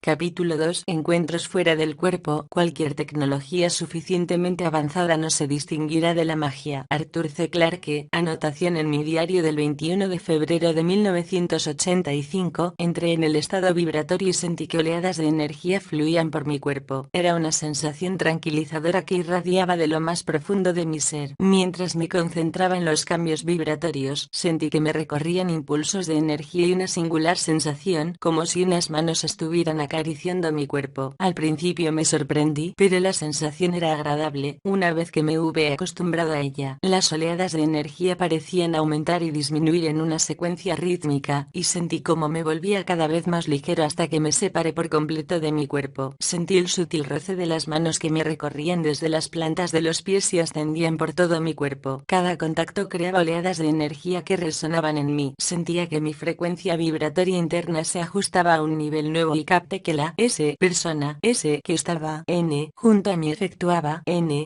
Capítulo 2. Encuentros fuera del cuerpo. Cualquier tecnología suficientemente avanzada no se distinguirá de la magia. Arthur C. Clarke. Anotación en mi diario del 21 de febrero de 1985. Entré en el estado vibratorio y sentí que oleadas de energía fluían por mi cuerpo. Era una sensación tranquilizadora que irradiaba de lo más profundo de mi ser. Mientras me concentraba en los cambios vibratorios, sentí que me recorrían impulsos de energía y una singular sensación, como si unas manos estuvieran acariciando mi cuerpo. Al principio me sorprendí, pero la sensación era agradable. Una vez que me hube acostumbrado a ella, las oleadas de energía parecían aumentar y disminuir en una secuencia rítmica, y sentí como me volvía cada vez más ligero hasta que me separé por completo de mi cuerpo. Sentí el sutil roce de las manos que me recorrían desde las plantas de los pies y ascendían por todo mi cuerpo. Cada contacto creaba oleadas de energía que resonaban en mí. Sentía que mi frecuencia vibratoria interna se ajustaba a un nivel nuevo y capté que la persona que estaba junto a mí efectuaba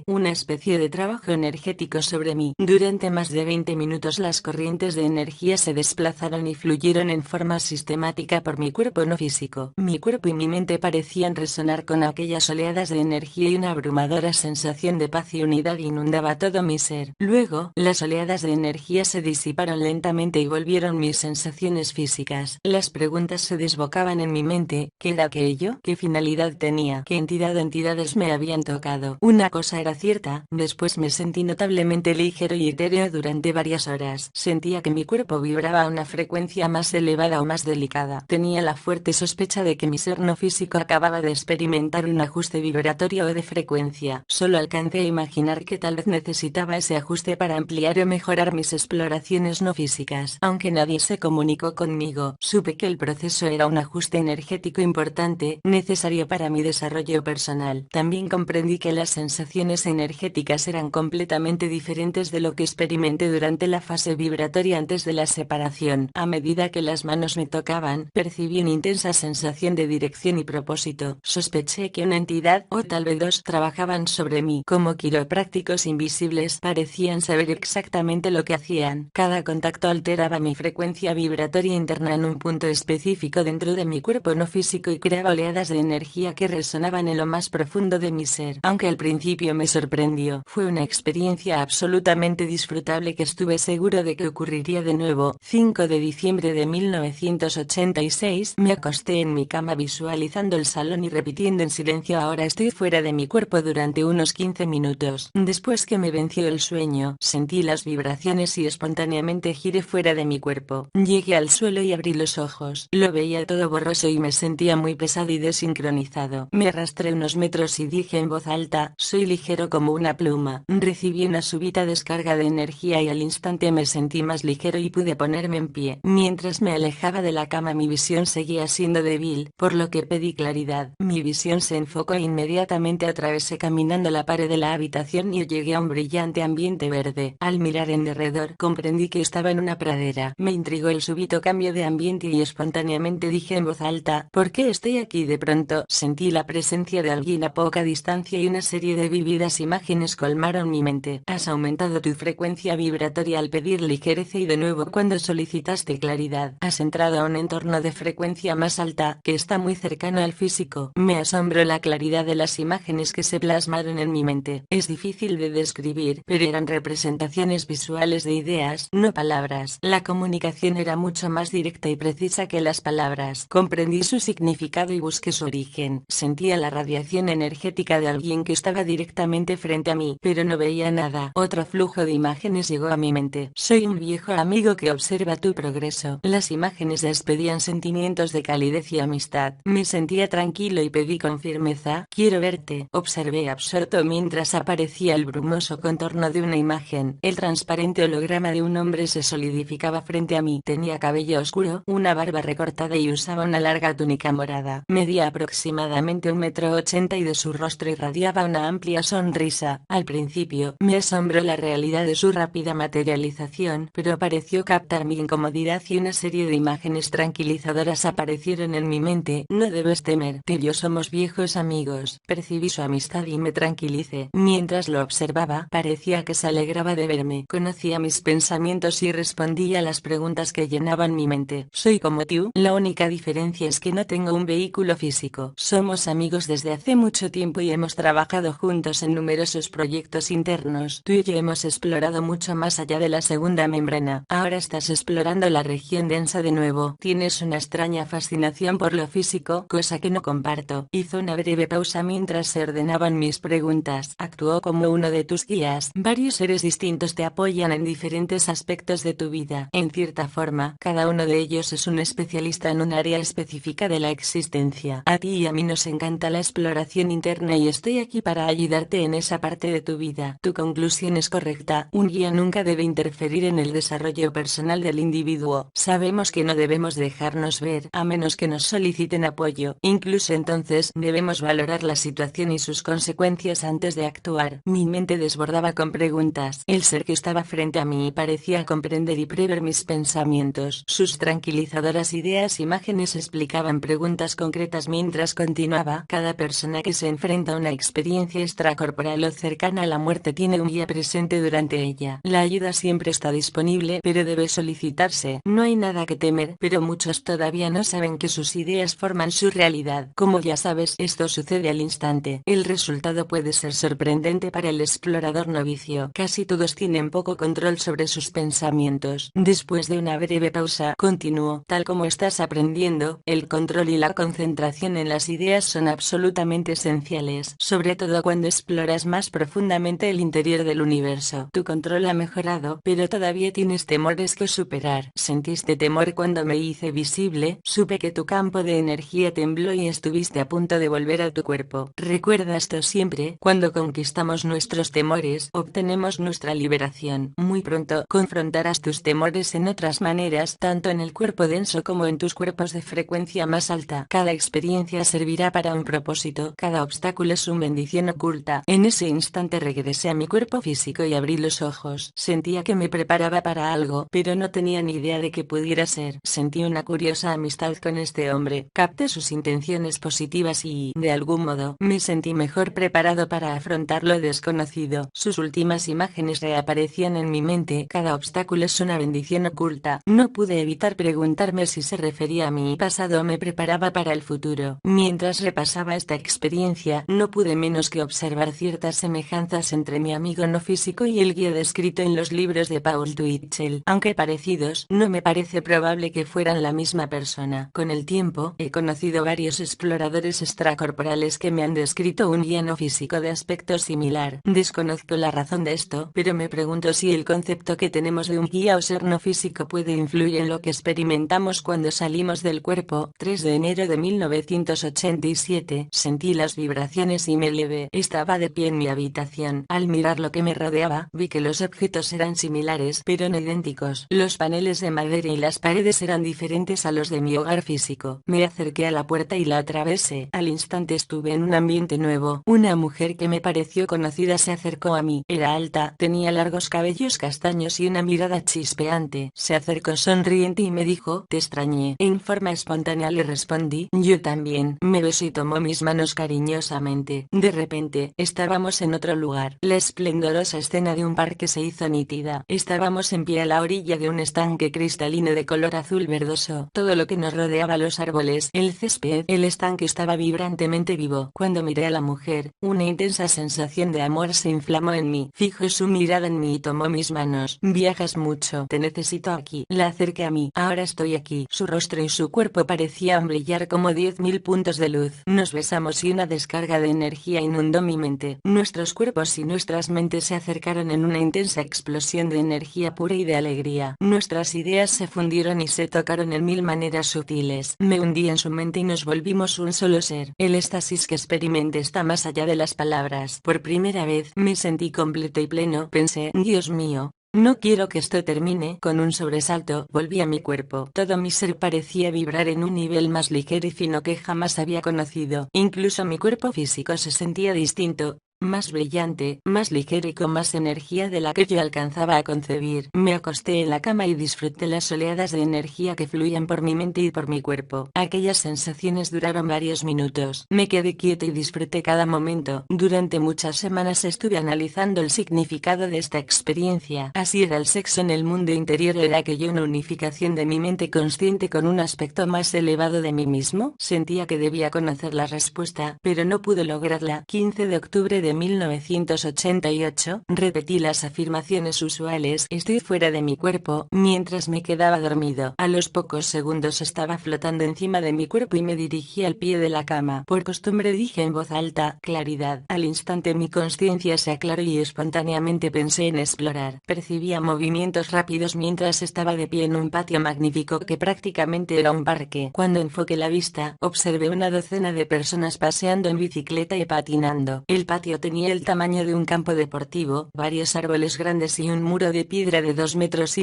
una especie de trabajo energético sobre mí. Durante más de 20 minutos las corrientes de energía se desplazaron y fluyeron en forma sistemática por mi cuerpo no físico. Mi cuerpo y mi mente parecían resonar con aquellas oleadas de energía y una abrumadora sensación de paz y unidad inundaba todo mi ser. Luego, las oleadas de energía se disiparon lentamente y volvieron mis sensaciones físicas. Las preguntas se desbocaban en mi mente: ¿qué era aquello? ¿Qué finalidad tenía? ¿Qué entidad o entidades me habían tocado? Una cosa era cierta: después me sentí notablemente ligero y etéreo durante varias horas. Sentía que mi cuerpo vibraba a una frecuencia más elevada o más delicada. Tenía la fuerte sospecha de que mi ser no físico acababa de experimentar un ajuste vibratorio o de frecuencia. Solo alcancé a imaginar que tal vez necesitaba ese ajuste para ampliar o mejorar mis exploraciones no físicas. Aunque nadie se comunicó conmigo, supe que el proceso era un ajuste energético importante, necesario para mi desarrollo personal. También comprendí que las sensaciones energéticas eran completamente diferentes de lo que experimenté durante la fase vibratoria antes de la separación. A medida que las manos me tocaban, percibí una intensa sensación de dirección y propósito. Sospeché que una entidad, o tal vez dos, trabajaban sobre mí. Como quiroprácticos invisibles, parecían saber exactamente lo que hacían. Cada contacto alteraba mi frecuencia vibratoria interna en un punto específico dentro de mi cuerpo no físico y creaba oleadas de energía que resonaban en lo más profundo de mi ser. Aunque al principio me sorprendió, fue una experiencia absolutamente disfrutable que estuve seguro de que ocurriría de nuevo. 5 de diciembre de 1986, me acosté en mi cama visualizando el salón y repitiendo en silencio: ahora estoy fuera de mi cuerpo durante unos 15 minutos. Después que me venció el sueño, sentí las vibraciones y espontáneamente giré fuera de mi cuerpo. Llegué al suelo y abrí los ojos. Lo veía todo borroso y me sentía muy pesado y desincronizado. Me arrastré unos metros y dije en voz alta: soy ligero como una pluma. Recibí una súbita descarga de energía y al instante me sentí más ligero y pude ponerme en pie. Mientras me alejaba de la cama mi visión seguía siendo débil, por lo que pedí claridad. Mi visión se enfocó e inmediatamente atravesé caminando la pared de la habitación y llegué a un brillante ambiente verde. Al mirar en derredor, comprendí que estaba en una pradera. Me intrigó el súbito cambio de ambiente y espontáneamente dije en voz alta: ¿por qué estoy aquí? De pronto, sentí la presencia de alguien a poca distancia y una serie de vívidas imágenes colmaron mi mente. Has aumentado tu frecuencia vibratoria al pedir ligereza y de nuevo cuando solicitaste claridad. Has entrado a un entorno de frecuencia más alta, que está muy cercano al físico. Me asombró la claridad de las imágenes que se plasmaron en mi mente. Es difícil de describir, pero eran representaciones visuales de ideas, no palabras. La comunicación era mucho más directa y precisa que las palabras. Comprendí su significado y busqué su origen. Sentía la radiación energética de alguien que estaba directamente frente a mí, pero no veía nada. Otro flujo de imágenes llegó a mi mente. Soy un viejo amigo que observa tu progreso. Las imágenes despedían sentimientos de calidez y amistad. Me sentía tranquilo y pedí con firmeza: quiero verte. Observé absorto mientras aparecía el brumoso contorno de una imagen. El transparente holograma de un hombre se solidificaba frente a mí. Tenía cabello oscuro, una barba recortada y usaba una larga túnica morada. Medía aproximadamente 1,80 m y de su rostro irradiaba una amplia sonrisa. Al principio, me asombró la realidad de su rápida materialización, pero pareció captar mi incomodidad y una serie de imágenes tranquilizadoras aparecieron en mi mente. No debes temer, tú y yo somos viejos amigos. Percibí su amistad y me tranquilicé. Mientras lo observaba, parecía que se alegraba de verme. Conocía mis pensamientos y respondía a las preguntas que llenaban mi mente. Soy como tú, la única diferencia es que no tengo un vehículo físico. Somos amigos desde hace mucho tiempo y hemos trabajado juntos en numerosos proyectos internos. Tú y yo hemos explorado mucho más allá de la segunda membrana. Ahora estás explorando la región densa de nuevo. Tienes una extraña fascinación por lo físico, cosa que no comparto. Hizo una breve pausa mientras se ordenaban mis preguntas. Actuó como uno de tus guías. Varios seres distintos te apoyan en diferentes aspectos de tu vida. En cierta forma, cada uno de ellos es un especialista en un área específica de la existencia. A ti y a mí nos encanta la exploración interna y estoy aquí para ayudarte en esa parte de tu vida. Tu conclusión es correcta. Un guía nunca debe interferir en el desarrollo personal del individuo. Sabemos que no debemos dejarnos ver, a menos que nos soliciten apoyo. Incluso entonces, debemos valorar la situación y sus consecuencias antes de actuar. Mi mente desbordaba con preguntas. El ser que estaba frente a mí parecía comprender y prever mis pensamientos. Sus tranquilizadoras ideas e imágenes explicaban preguntas concretas mientras continuaba. Cada persona que se enfrenta a una experiencia extracorporal o cercana a la muerte tiene un guía presente durante ella. La ayuda siempre está disponible, pero debe solicitarse. No hay nada que temer, pero muchos todavía no saben que sus ideas forman su realidad. Como ya sabes, esto sucede al instante. El resultado puede ser sorprendente para el explorador novicio. Casi todos tienen poco control sobre sus pensamientos. Después de una breve pausa, continuó. Tal como estás aprendiendo, el control y la concentración en las ideas son absolutamente esenciales, sobre todo cuando exploras más profundamente el interior del universo. Tu control ha mejorado, pero todavía tienes temores que superar. ¿Sentiste temor cuando me hice visible? Supe que tu campo de energía tembló y estuviste a punto de volver a tu cuerpo. Recuerda esto siempre: cuando conquistamos nuestros temores, obtenemos nuestra liberación. Muy pronto, confrontarás tus temores en otras maneras, tanto en el cuerpo denso como en tus cuerpos de frecuencia más alta. Cada experiencia servirá para un propósito, cada obstáculo es una bendición oculta. En ese instante regresé a mi cuerpo físico y abrí los ojos. Sentía que me preparaba para algo, pero no tenía ni idea de qué pudiera ser. Sentí una curiosa amistad con este hombre. Capté sus intenciones positivas y, de algún modo, me sentí mejor preparado para afrontar lo desconocido. Sus últimas imágenes reaparecían en mi mente. Cada obstáculo es una bendición oculta. No pude evitar preguntarme si se refería a mi pasado o me preparaba para el futuro. Mientras repasaba esta experiencia, no pude menos que observar ciertas semejanzas entre mi amigo no físico y el guía descrito en los libros de Paul Twitchell. Aunque parecidos, no me parece probable que fueran la misma persona. Con el tiempo, he conocido varios exploradores extracorporales que me han descrito un guía no físico de aspecto similar. Desconozco la razón de esto, pero me pregunto si el concepto que tenemos de un guía o ser no físico puede influir en lo que experimentamos cuando salimos del cuerpo. 3 de enero de 1987, sentí las vibraciones y me elevé. Estaba de pie en mi habitación. Al mirar lo que me rodeaba, vi que los objetos eran similares, pero no idénticos. Los paneles de madera y las paredes eran diferentes a los de mi hogar físico. Me acerqué a la puerta y la atravesé. Al instante estuve en un ambiente nuevo. Una mujer que me pareció conocida se acercó a mí. Era alta, tenía largos cabellos castaños y una mirada chispeante. Se acercó sonriente y me dijo: te extrañé. En forma espontánea le respondí: yo también. Me besó y tomó mis manos cariñosamente. De repente, estábamos en otro lugar. La esplendorosa escena de un parque se hizo nítida. Estábamos en pie a la orilla de un estanque cristalino de color azul verdoso. Todo lo que nos rodeaba, los árboles, el césped, el estanque, estaba vibrantemente vivo. Cuando miré a la mujer, una intensa sensación de amor se inflamó en mí. Fijó su mirada en mí y tomó mis manos. Viajas mucho. Te necesito aquí. La acerqué a mí. Ahora estoy aquí. Su rostro y su cuerpo parecían brillar como 10.000 puntos de luz. Nos besamos y una descarga de energía inundó mi mente. Nuestros cuerpos y nuestras mentes se acercaron en una intensa explosión de energía pura y de alegría. Nuestras ideas se fundieron y se tocaron en mil maneras sutiles. Me hundí en su mente y nos volvimos un solo ser. El éxtasis que experimenté está más allá de las palabras. Por primera vez me sentí completo y pleno. Pensé: Dios mío, no quiero que esto termine. Con un sobresalto, volví a mi cuerpo. Todo mi ser parecía vibrar en un nivel más ligero y fino que jamás había conocido. Incluso mi cuerpo físico se sentía distinto. más brillante, más ligero y con más energía de la que yo alcanzaba a concebir. Me acosté en la cama y disfruté las oleadas de energía que fluían por mi mente y por mi cuerpo. Aquellas sensaciones duraron varios minutos. Me quedé quieta y disfruté cada momento. Durante muchas semanas estuve analizando el significado de esta experiencia. Así era el sexo en el mundo interior, era aquello una unificación de mi mente consciente con un aspecto más elevado de mí mismo. Sentía que debía conocer la respuesta, pero no pude lograrla. 15 de octubre de 1988, repetí las afirmaciones usuales: estoy fuera de mi cuerpo, mientras me quedaba dormido. A los pocos segundos estaba flotando encima de mi cuerpo y me dirigí al pie de la cama. Por costumbre dije en voz alta: claridad. Al instante mi conciencia se aclaró y espontáneamente pensé en explorar. Percibía movimientos rápidos mientras estaba de pie en un patio magnífico que prácticamente era un parque. Cuando enfoqué la vista, observé una docena de personas paseando en bicicleta y patinando. El patio tenía el tamaño de un campo deportivo, varios árboles grandes y un muro de piedra de 2,5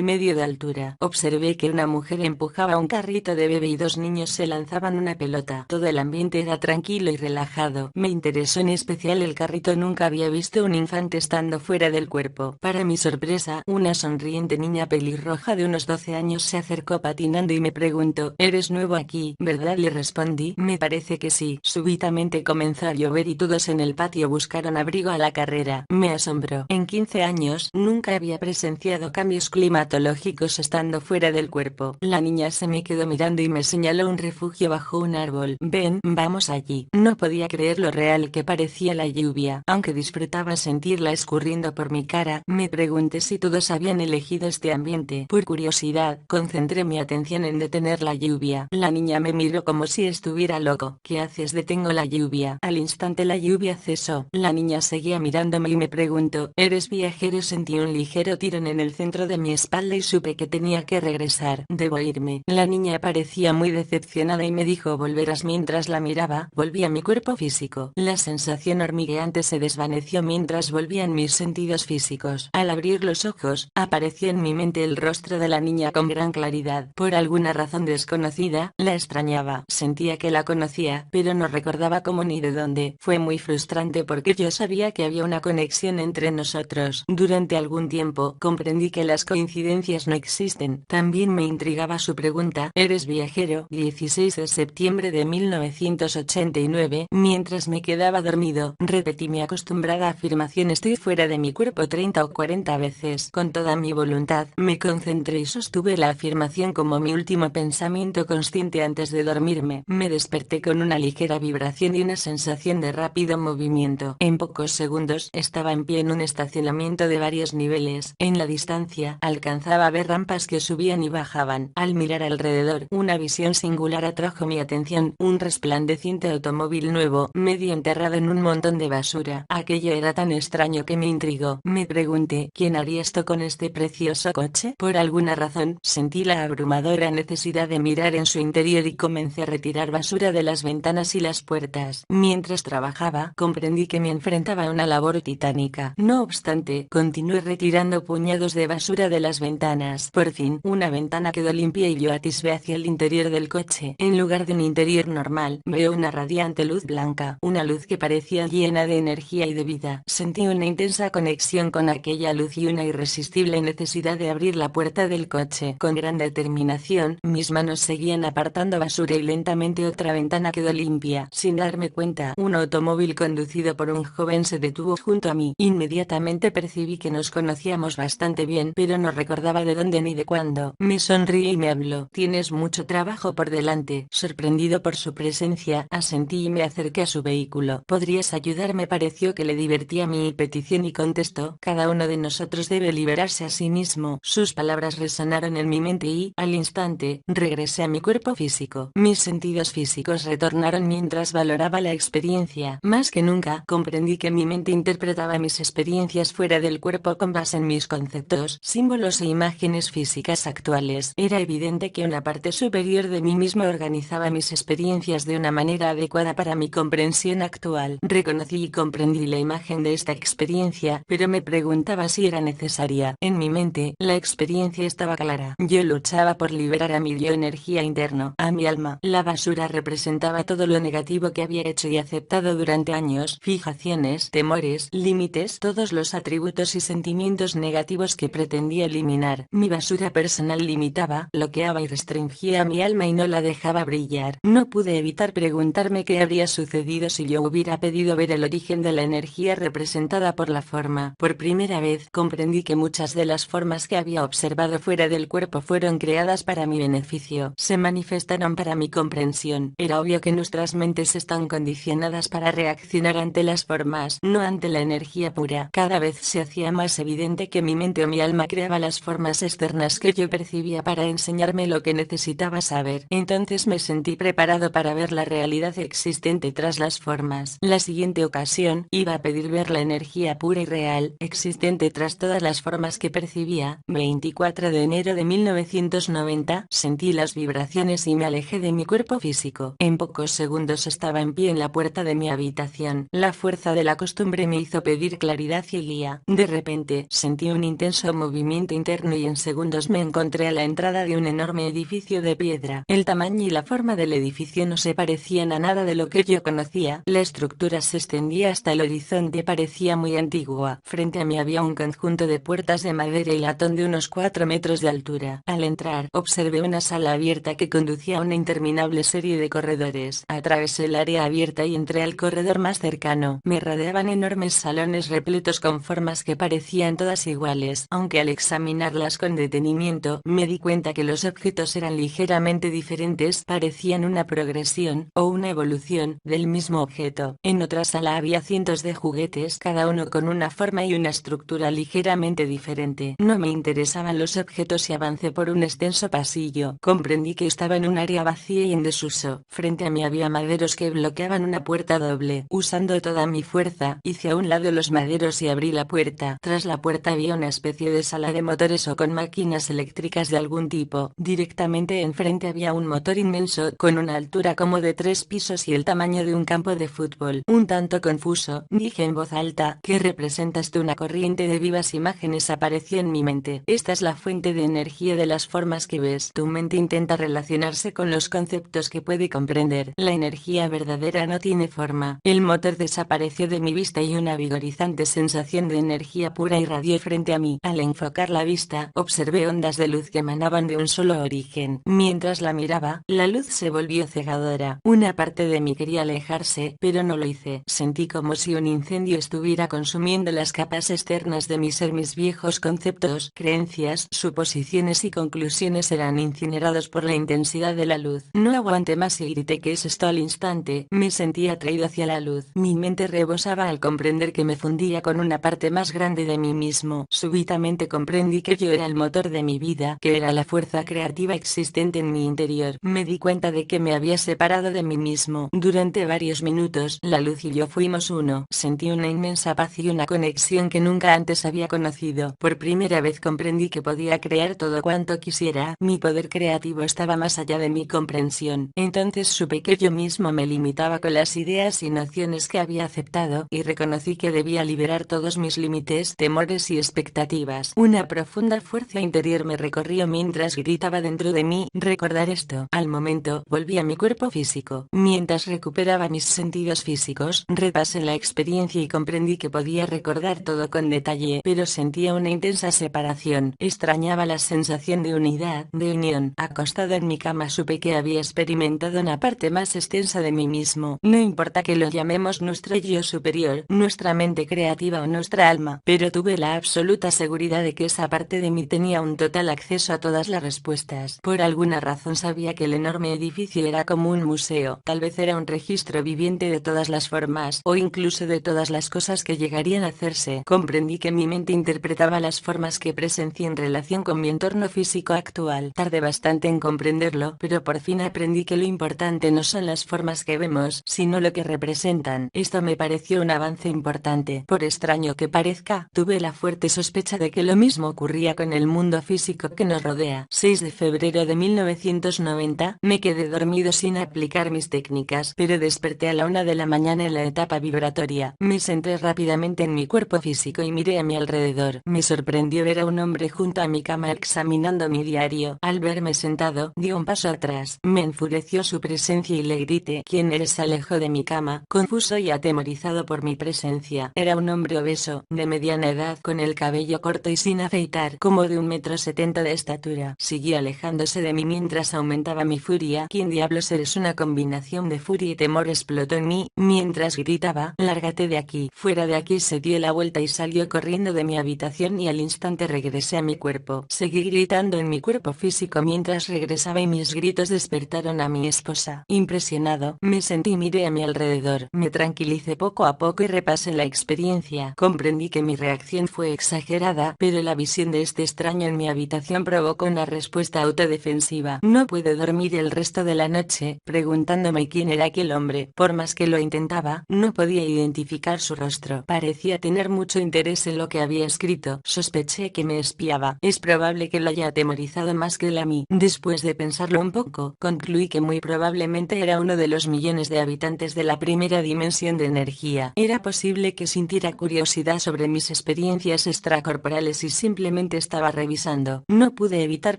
metros de altura. Observé que una mujer empujaba un carrito de bebé y dos niños se lanzaban una pelota. Todo el ambiente era tranquilo y relajado. Me interesó en especial el carrito. Nunca había visto un infante estando fuera del cuerpo. Para mi sorpresa, una sonriente niña pelirroja de unos 12 años se acercó patinando y me preguntó: ¿eres nuevo aquí, verdad? Le respondí: me parece que sí. Súbitamente comenzó a llover y todos en el patio buscaron abrigo a la carrera. Me asombró. En 15 años, nunca había presenciado cambios climatológicos estando fuera del cuerpo. La niña se me quedó mirando y me señaló un refugio bajo un árbol. Ven, vamos allí. No podía creer lo real que parecía la lluvia. Aunque disfrutaba sentirla escurriendo por mi cara, me pregunté si todos habían elegido este ambiente. Por curiosidad, concentré mi atención en detener la lluvia. La niña me miró como si estuviera loco. ¿Qué haces? Detengo la lluvia. Al instante la lluvia cesó. La niña seguía mirándome y me preguntó: ¿eres viajero? Sentí un ligero tirón en el centro de mi espalda y supe que tenía que regresar. Debo irme. La niña parecía muy decepcionada y me dijo: volverás. Mientras la miraba, volví a mi cuerpo físico. La sensación hormigueante se desvaneció mientras volvían mis sentidos físicos. Al abrir los ojos, apareció en mi mente el rostro de la niña con gran claridad. Por alguna razón desconocida, la extrañaba. Sentía que la conocía, pero no recordaba cómo ni de dónde. Fue muy frustrante porque yo sabía que había una conexión entre nosotros. Durante algún tiempo, comprendí que las coincidencias no existen. También me intrigaba su pregunta: ¿eres viajero? 16 de septiembre de 1989, mientras me quedaba dormido, repetí mi acostumbrada afirmación: estoy fuera de mi cuerpo 30 o 40 veces. Con toda mi voluntad, me concentré y sostuve la afirmación como mi último pensamiento consciente antes de dormirme. Me desperté con una ligera vibración y una sensación de rápido movimiento. En pocos segundos, estaba en pie en un estacionamiento de varios niveles. En la distancia, alcanzaba a ver rampas que subían y bajaban. Al mirar alrededor, una visión singular atrajo mi atención: un resplandeciente automóvil nuevo, medio enterrado en un montón de basura. Aquello era tan extraño que me intrigó. Me pregunté: ¿quién haría esto con este precioso coche? Por alguna razón, sentí la abrumadora necesidad de mirar en su interior y comencé a retirar basura de las ventanas y las puertas. Mientras trabajaba, comprendí que me enfrentaba a una labor titánica. No obstante, continué retirando puñados de basura de las ventanas. Por fin, una ventana quedó limpia y yo atisbé hacia el interior del coche. En lugar de un interior normal, veo una radiante luz blanca, una luz que parecía llena de energía y de vida. Sentí una intensa conexión con aquella luz y una irresistible necesidad de abrir la puerta del coche. Con gran determinación, mis manos seguían apartando basura y lentamente otra ventana quedó limpia. Sin darme cuenta, un automóvil conducido por un joven se detuvo junto a mí. Inmediatamente percibí que nos conocíamos bastante bien, pero no recordaba de dónde ni de cuándo. Me sonrió y me habló: tienes mucho trabajo por delante. Sorprendido por su presencia, asentí y me acerqué a su vehículo. ¿Podrías ayudarme? Pareció que le divertía mi petición y contestó: cada uno de nosotros debe liberarse a sí mismo. Sus palabras resonaron en mi mente y, al instante, regresé a mi cuerpo físico. Mis sentidos físicos retornaron mientras valoraba la experiencia. Más que nunca, comprendí que mi mente interpretaba mis experiencias fuera del cuerpo con base en mis conceptos, símbolos e imágenes físicas actuales. Era evidente que una parte superior de mí mismo organizaba mis experiencias de una manera adecuada para mi comprensión actual. Reconocí y comprendí la imagen de esta experiencia, pero me preguntaba si era necesaria. En mi mente, la experiencia estaba clara. Yo luchaba por liberar a mi yo energía interno, a mi alma. La basura representaba todo lo negativo que había hecho y aceptado durante años: fijación vibraciones, temores, límites, todos los atributos y sentimientos negativos que pretendía eliminar. Mi basura personal limitaba, bloqueaba y restringía mi alma y no la dejaba brillar. No pude evitar preguntarme qué habría sucedido si yo hubiera pedido ver el origen de la energía representada por la forma. Por primera vez comprendí que muchas de las formas que había observado fuera del cuerpo fueron creadas para mi beneficio. Se manifestaron para mi comprensión. Era obvio que nuestras mentes están condicionadas para reaccionar ante las formas, no ante la energía pura. Cada vez se hacía más evidente que mi mente o mi alma creaba las formas externas que yo percibía para enseñarme lo que necesitaba saber. Entonces me sentí preparado para ver la realidad existente tras las formas. La siguiente ocasión, iba a pedir ver la energía pura y real, existente tras todas las formas que percibía. 24 de enero de 1990, sentí las vibraciones y me alejé de mi cuerpo físico. En pocos segundos estaba en pie en la puerta de mi habitación. La fuerza de la costumbre me hizo pedir claridad y guía. De repente, sentí un intenso movimiento interno y en segundos me encontré a la entrada de un enorme edificio de piedra. El tamaño y la forma del edificio no se parecían a nada de lo que yo conocía. La estructura se extendía hasta el horizonte, parecía muy antigua. Frente a mí había un conjunto de puertas de madera y latón de unos 4 metros de altura. Al entrar, observé una sala abierta que conducía a una interminable serie de corredores. Atravesé el área abierta y entré al corredor más cercano. Me rodeaban enormes salones repletos con formas que parecían todas iguales, aunque al examinarlas con detenimiento, me di cuenta que los objetos eran ligeramente diferentes, parecían una progresión, o una evolución, del mismo objeto. En otra sala había cientos de juguetes, cada uno con una forma y una estructura ligeramente diferente. No me interesaban los objetos y avancé por un extenso pasillo. Comprendí que estaba en un área vacía y en desuso. Frente a mí había maderos que bloqueaban una puerta doble. Usando toda mi fuerza, hice a un lado los maderos y abrí la puerta. Tras la puerta había una especie de sala de motores o con máquinas eléctricas de algún tipo. Directamente enfrente había un motor inmenso, con una altura como de 3 pisos y el tamaño de un campo de fútbol. Un tanto confuso, dije en voz alta, ¿qué representas tú? Una corriente de vivas imágenes apareció en mi mente. Esta es la fuente de energía de las formas que ves. Tu mente intenta relacionarse con los conceptos que puede comprender. La energía verdadera no tiene forma. El motor desapareció de mi vista y una vigorizante sensación de energía pura irradió frente a mí. Al enfocar la vista, observé ondas de luz que emanaban de un solo origen. Mientras la miraba, la luz se volvió cegadora. Una parte de mí quería alejarse, pero no lo hice. Sentí como si un incendio estuviera consumiendo las capas externas de mi ser. Mis viejos conceptos, creencias, suposiciones y conclusiones eran incinerados por la intensidad de la luz. No aguanté más y grité, ¿qué es esto? Al instante, me sentí atraído hacia la luz. Mi mente rebosaba al comprender que me fundía con una parte más grande de mí mismo. Súbitamente comprendí que yo era el motor de mi vida, que era la fuerza creativa existente en mi interior. Me di cuenta de que me había separado de mí mismo. Durante varios minutos, la luz y yo fuimos uno. Sentí una inmensa paz y una conexión que nunca antes había conocido. Por primera vez comprendí que podía crear todo cuanto quisiera. Mi poder creativo estaba más allá de mi comprensión. Entonces supe que yo mismo me limitaba con las ideas y nociones que había aceptado, y reconocí que debía liberar todos mis límites, temores y expectativas. Una profunda fuerza interior me recorrió mientras gritaba dentro de mí, recordar esto. Al momento, volví a mi cuerpo físico. Mientras recuperaba mis sentidos físicos, repasé la experiencia y comprendí que podía recordar todo con detalle, pero sentía una intensa separación. Extrañaba la sensación de unidad, de unión. Acostado en mi cama supe que había experimentado una parte más extensa de mí mismo. No importa que lo llamemos nuestro yo superior, nuestra mente creativa o nuestra alma, pero tuve la absoluta seguridad de que esa parte de mí tenía un total acceso a todas las respuestas. Por alguna razón sabía que el enorme edificio era como un museo. Tal vez era un registro viviente de todas las formas, o incluso de todas las cosas que llegarían a hacerse. Comprendí que mi mente interpretaba las formas que presencié en relación con mi entorno físico actual. Tardé bastante en comprenderlo, pero por fin aprendí que lo importante no son las formas que vemos, sino lo que representan. Esto me pareció un avance importante. Por extraño que parezca, tuve la fuerte sospecha de que lo mismo ocurría con el mundo físico que nos rodea. 6 de febrero de 1990, me quedé dormido sin aplicar mis técnicas, pero desperté a la 1 de la mañana en la etapa vibratoria. Me senté rápidamente en mi cuerpo físico y miré a mi alrededor. Me sorprendió ver a un hombre junto a mi cama examinando mi diario. Al verme sentado, dio un paso atrás. Me enfureció su presencia y le grité, ¿quién eres? Se alejó de mi cama, confuso y atemorizado. hipnotizado por mi presencia. Era un hombre obeso, de mediana edad, con el cabello corto y sin afeitar, como de 1,70 m de estatura. Siguió alejándose de mí mientras aumentaba mi furia. ¿Quién diablos eres? Una combinación de furia y temor explotó en mí, mientras gritaba, lárgate de aquí. Fuera de aquí. Se dio la vuelta y salió corriendo de mi habitación y al instante regresé a mi cuerpo. Seguí gritando en mi cuerpo físico mientras regresaba y mis gritos despertaron a mi esposa. Impresionado, me sentí y miré a mi alrededor. Me tranquilicé poco a poco y repasé la experiencia. Comprendí que mi reacción fue exagerada, pero la visión de este extraño en mi habitación provocó una respuesta autodefensiva. No pude dormir el resto de la noche, preguntándome quién era aquel hombre. Por más que lo intentaba, no podía identificar su rostro. Parecía tener mucho interés en lo que había escrito. Sospeché que me espiaba. Es probable que lo haya atemorizado más que él a mí. Después de pensarlo un poco, concluí que muy probablemente era uno de los millones de habitantes de la primera dimensión de energía. Era posible que sintiera curiosidad sobre mis experiencias extracorporales y simplemente estaba revisando. No pude evitar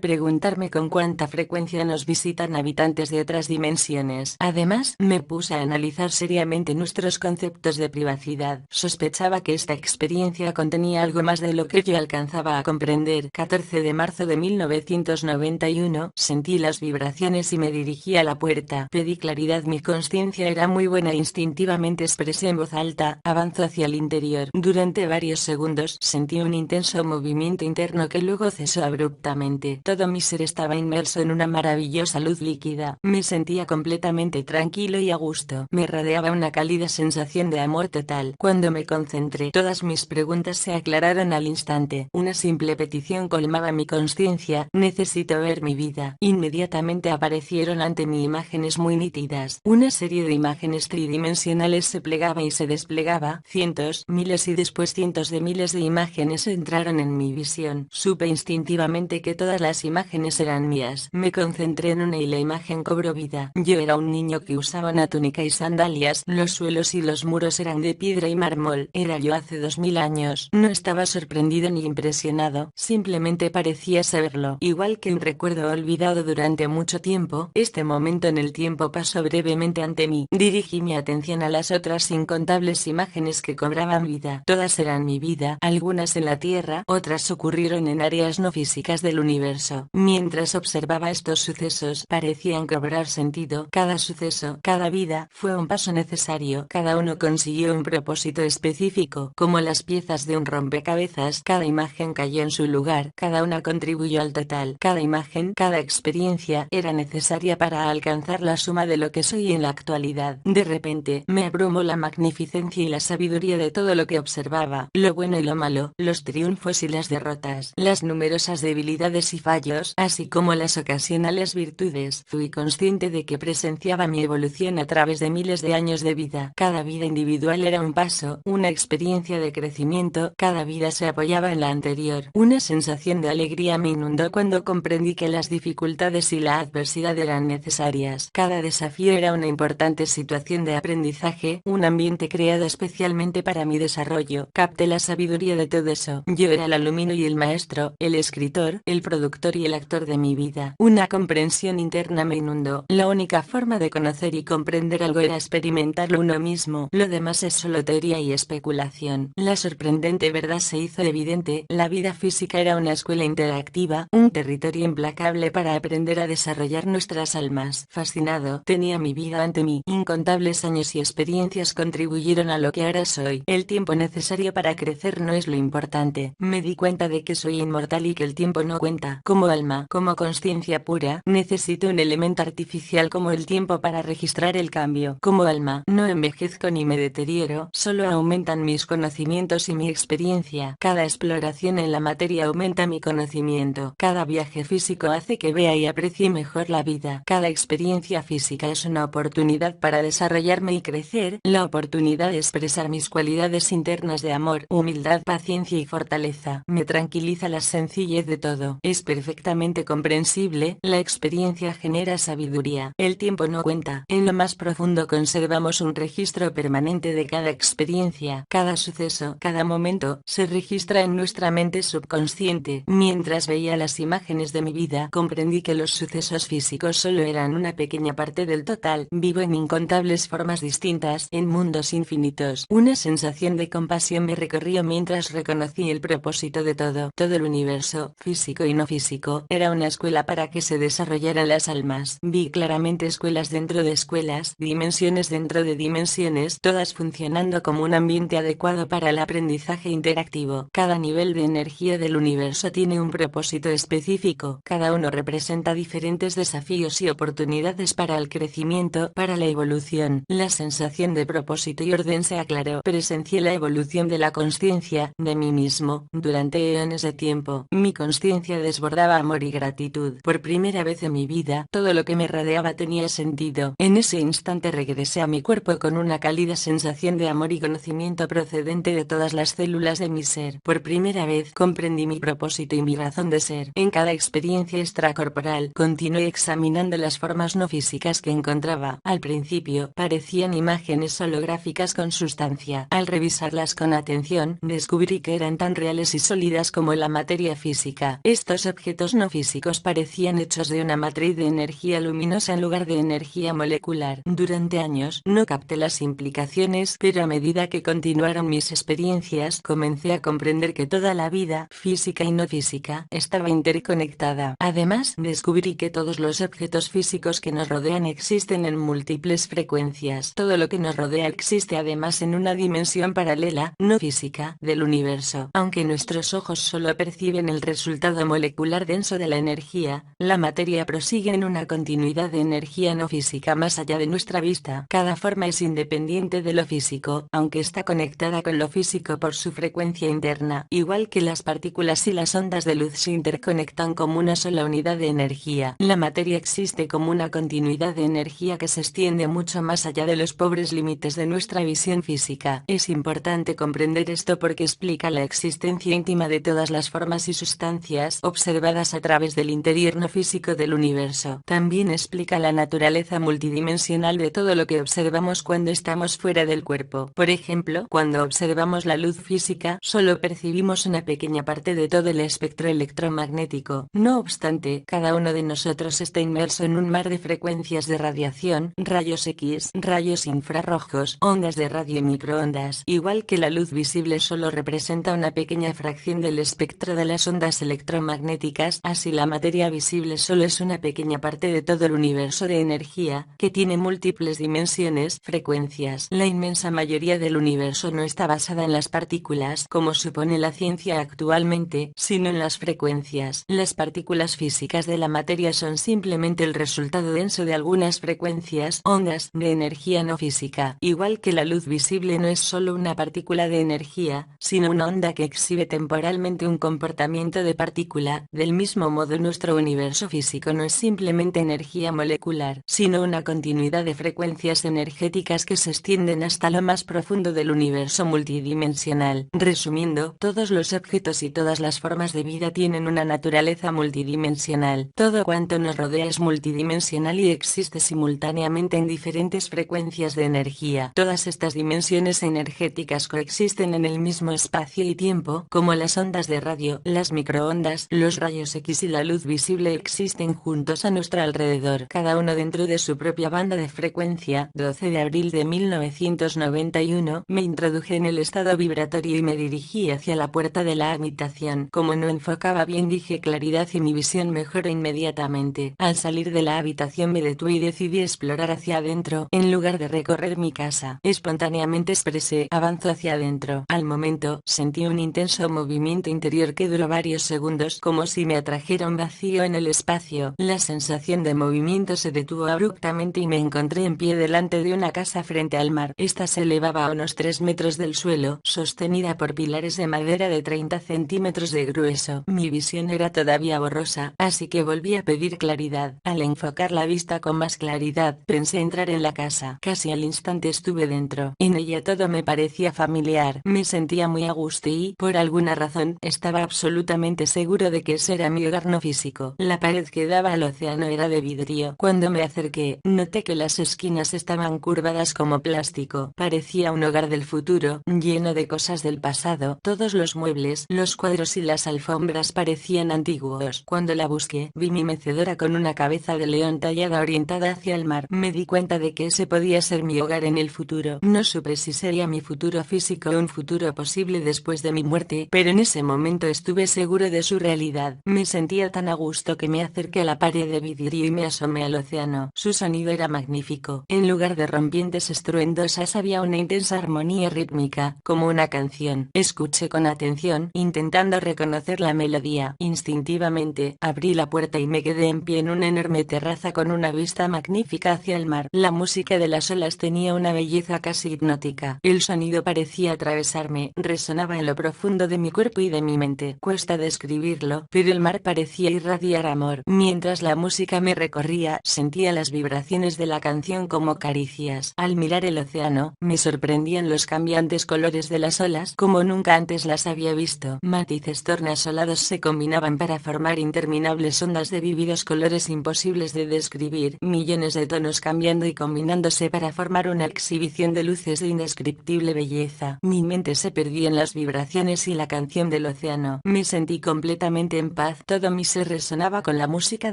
preguntarme con cuánta frecuencia nos visitan habitantes de otras dimensiones. Además, me puse a analizar seriamente nuestros conceptos de privacidad. Sospechaba que esta experiencia contenía algo más de lo que yo alcanzaba a comprender. 14 de marzo de 1991, sentí las vibraciones y me dirigí a la puerta. Pedí claridad. Mi conciencia era muy buena e instintivamente expresé en voz alta, avanzo hacia el interior. Durante varios segundos sentí un intenso movimiento interno que luego cesó abruptamente. Todo mi ser estaba inmerso en una maravillosa luz líquida. Me sentía completamente tranquilo y a gusto. Me rodeaba una cálida sensación de amor total. Cuando me concentré, todas mis preguntas se aclararon al instante. Una simple petición colmaba mi conciencia: necesito ver mi vida. Inmediatamente aparecieron ante mí imágenes muy nítidas. Una serie de imágenes tridimensionales se plegaba y se desplegaba. Cientos, miles y después cientos de miles de imágenes entraron en mi visión. Supe instintivamente que todas las imágenes eran mías. Me concentré en una y la imagen cobró vida. Yo era un niño que usaba una túnica y sandalias. Los suelos y los muros eran de piedra y mármol. Era yo hace 2000 años. No estaba sorprendido ni impresionado, simplemente parecía saberlo. Igual que un recuerdo olvidado durante mucho tiempo, este momento en el tiempo pasó brevemente ante mí. Dirigí mi atención a las otras incontables imágenes que cobraban vida. Todas eran mi vida, algunas en la Tierra, otras ocurrieron en áreas no físicas del universo. Mientras observaba estos sucesos, parecían cobrar sentido. Cada suceso, cada vida, fue un paso necesario. Cada uno consiguió un propósito específico, como las piezas de un rompecabezas. Cada imagen cayó en su lugar, cada una contribuyó al total. Cada imagen, cada experiencia, era necesaria para alcanzar la suma de lo que soy en la actualidad. De repente, me abrumó la magnificencia y la sabiduría de todo lo que observaba, lo bueno y lo malo, los triunfos y las derrotas, las numerosas debilidades y fallos, así como las ocasionales virtudes. Fui consciente de que presenciaba mi evolución a través de miles de años de vida. Cada vida individual era un paso, una experiencia de crecimiento. Cada vida se apoyaba en la anterior. Una sensación de alegría me inundó cuando comprendí que las dificultades y la adversidad eran necesarias. Cada desafío era una importante situación de aprendizaje, un ambiente creado especialmente para mi desarrollo. Capté la sabiduría de todo eso. Yo era el alumno y el maestro, el escritor, el productor y el actor de mi vida. Una comprensión interna me inundó. La única forma de conocer y comprender algo era experimentarlo uno mismo. Lo demás es solo teoría y especulación. La sorprendente verdad se hizo evidente. La vida física era una escuela interactiva, un territorio implacable para aprender a desarrollar nuestras almas. Fascinado, tenía mi vida ante mí. Incontables años y experiencias contribuyeron a lo que ahora soy. El tiempo necesario para crecer no es lo importante. Me di cuenta de que soy inmortal y que el tiempo no cuenta. Como alma, como conciencia pura, necesito un elemento artificial como el tiempo para registrar el cambio. Como alma, no envejezco ni me deterioro, solo aumentan mis conocimientos y mi experiencia. Cada exploración en la materia aumenta mi conocimiento. Cada viaje físico hace que vea y aprecie mejor la vida. Cada experiencia física es una oportunidad para desarrollarme y crecer, la oportunidad de expresar mis cualidades internas de amor, humildad, paciencia y fortaleza. Me tranquiliza la sencillez de todo. Es perfectamente comprensible, la experiencia genera sabiduría. El tiempo no cuenta. En lo más profundo conservamos un registro permanente de cada experiencia, cada suceso, cada momento, se registra en nuestra mente subconsciente. Mientras veía las imágenes de mi vida, comprendí que los sucesos físicos solo eran una pequeña parte del total. Vivo en incontables formas distintas, en mundos mundos infinitos. Una sensación de compasión me recorrió mientras reconocí el propósito de todo. Todo el universo, físico y no físico, era una escuela para que se desarrollaran las almas. Vi claramente escuelas dentro de escuelas, dimensiones dentro de dimensiones, todas funcionando como un ambiente adecuado para el aprendizaje interactivo. Cada nivel de energía del universo tiene un propósito específico. Cada uno representa diferentes desafíos y oportunidades para el crecimiento, para la evolución. La sensación de propósito y orden se aclaró. Presencié la evolución de la consciencia, de mí mismo, durante eones de tiempo. Mi consciencia desbordaba amor y gratitud. Por primera vez en mi vida, todo lo que me rodeaba tenía sentido. En ese instante regresé a mi cuerpo con una cálida sensación de amor y conocimiento procedente de todas las células de mi ser. Por primera vez comprendí mi propósito y mi razón de ser. En cada experiencia extracorporal, continué examinando las formas no físicas que encontraba. Al principio, parecían imágenes holográficas con sustancia. Al revisarlas con atención, descubrí que eran tan reales y sólidas como la materia física. Estos objetos no físicos parecían hechos de una matriz de energía luminosa en lugar de energía molecular. Durante años, no capté las implicaciones, pero a medida que continuaron mis experiencias, comencé a comprender que toda la vida, física y no física, estaba interconectada. Además, descubrí que todos los objetos físicos que nos rodean existen en múltiples frecuencias. Todo lo que nos rodea existe además en una dimensión paralela, no física, del universo. Aunque nuestros ojos solo perciben el resultado molecular denso de la energía, la materia prosigue en una continuidad de energía no física más allá de nuestra vista. Cada forma es independiente de lo físico, aunque está conectada con lo físico por su frecuencia interna. Igual que las partículas y las ondas de luz se interconectan como una sola unidad de energía, la materia existe como una continuidad de energía que se extiende mucho más allá de los pobres límites de nuestra visión física. Es importante comprender esto porque explica la existencia íntima de todas las formas y sustancias observadas a través del interior no físico del universo. También explica la naturaleza multidimensional de todo lo que observamos cuando estamos fuera del cuerpo. Por ejemplo, cuando observamos la luz física, solo percibimos una pequeña parte de todo el espectro electromagnético. No obstante, cada uno de nosotros está inmerso en un mar de frecuencias de radiación, rayos X, rayos infrarrojos, ondas de radio y microondas. Igual que la luz visible solo representa una pequeña fracción del espectro de las ondas electromagnéticas, así la materia visible solo es una pequeña parte de todo el universo de energía, que tiene múltiples dimensiones, frecuencias. La inmensa mayoría del universo no está basada en las partículas, como supone la ciencia actualmente, sino en las frecuencias. Las partículas físicas de la materia son simplemente el resultado denso de algunas frecuencias, ondas, de energía no física. Igual que la luz visible no es solo una partícula de energía, sino una onda que exhibe temporalmente un comportamiento de partícula. Del mismo modo, nuestro universo físico no es simplemente energía molecular, sino una continuidad de frecuencias energéticas que se extienden hasta lo más profundo del universo multidimensional. Resumiendo, todos los objetos y todas las formas de vida tienen una naturaleza multidimensional. Todo cuanto nos rodea es multidimensional y existe simultáneamente en diferentes frecuencias de energía. Todas estas dimensiones energéticas coexisten en el mismo espacio y tiempo, como las ondas de radio, las microondas, los rayos X y la luz visible existen juntos a nuestro alrededor, cada uno dentro de su propia banda de frecuencia. 12 de abril de 1991, me introduje en el estado vibratorio y me dirigí hacia la puerta de la habitación. Como no enfocaba bien, dije claridad y mi visión mejoró inmediatamente. Al salir de la habitación me detuve y decidí explorar hacia adentro, en lugar de recorrer mi casa. Espontáneamente expresé, avanzo hacia adentro. Al momento, sentí un intenso movimiento interior que duró varios segundos, como si me atrajera un vacío en el espacio. La sensación de movimiento se detuvo abruptamente y me encontré en pie delante de una casa frente al mar. Esta se elevaba a unos 3 metros del suelo, sostenida por pilares de madera de 30 centímetros de grueso. Mi visión era todavía borrosa, así que volví a pedir claridad. Al enfocar la vista con más claridad, pensé entrar en la casa. Casi al instante estuve dentro. En ella todo me parecía familiar. Me sentía muy a gusto y, por alguna razón, estaba absolutamente seguro de que ese era mi hogar no físico. La pared que daba al océano era de vidrio. Cuando me acerqué, noté que las esquinas estaban curvadas como plástico. Parecía un hogar del futuro, lleno de cosas del pasado. Todos los muebles, los cuadros y las alfombras parecían antiguos. Cuando la busqué, vi mi mecedora con una cabeza de león tallada orientada hacia el mar. Me di cuenta de que ese podía ser mi hogar en el futuro. No supe si sería mi futuro físico o un futuro posible después de mi muerte, pero en ese momento estuve seguro de su realidad. Me sentía tan a gusto que me acerqué a la pared de vidrio y me asomé al océano. Su sonido era magnífico. En lugar de rompientes estruendosas había una intensa armonía rítmica, como una canción. Escuché con atención, intentando reconocer la melodía. Instintivamente, abrí la puerta y me quedé en pie en una enorme terraza con una vista magnífica hacia el mar. La música de las olas tenía una belleza casi hipnótica. El sonido parecía atravesarme, resonaba en lo profundo de mi cuerpo y de mi mente. Cuesta describirlo, pero el mar parecía irradiar amor. Mientras la música me recorría, sentía las vibraciones de la canción como caricias. Al mirar el océano, me sorprendían los cambiantes colores de las olas como nunca antes las había visto. Matices tornasolados se combinaban para formar interminables ondas de vívidos colores imposibles de describir, millones de tonos cambiando y combinándose para formar una exhibición de luces de indescriptible belleza. Mi mente se perdía en las vibraciones y la canción del océano. Me sentí completamente en paz. Todo mi ser resonaba con la música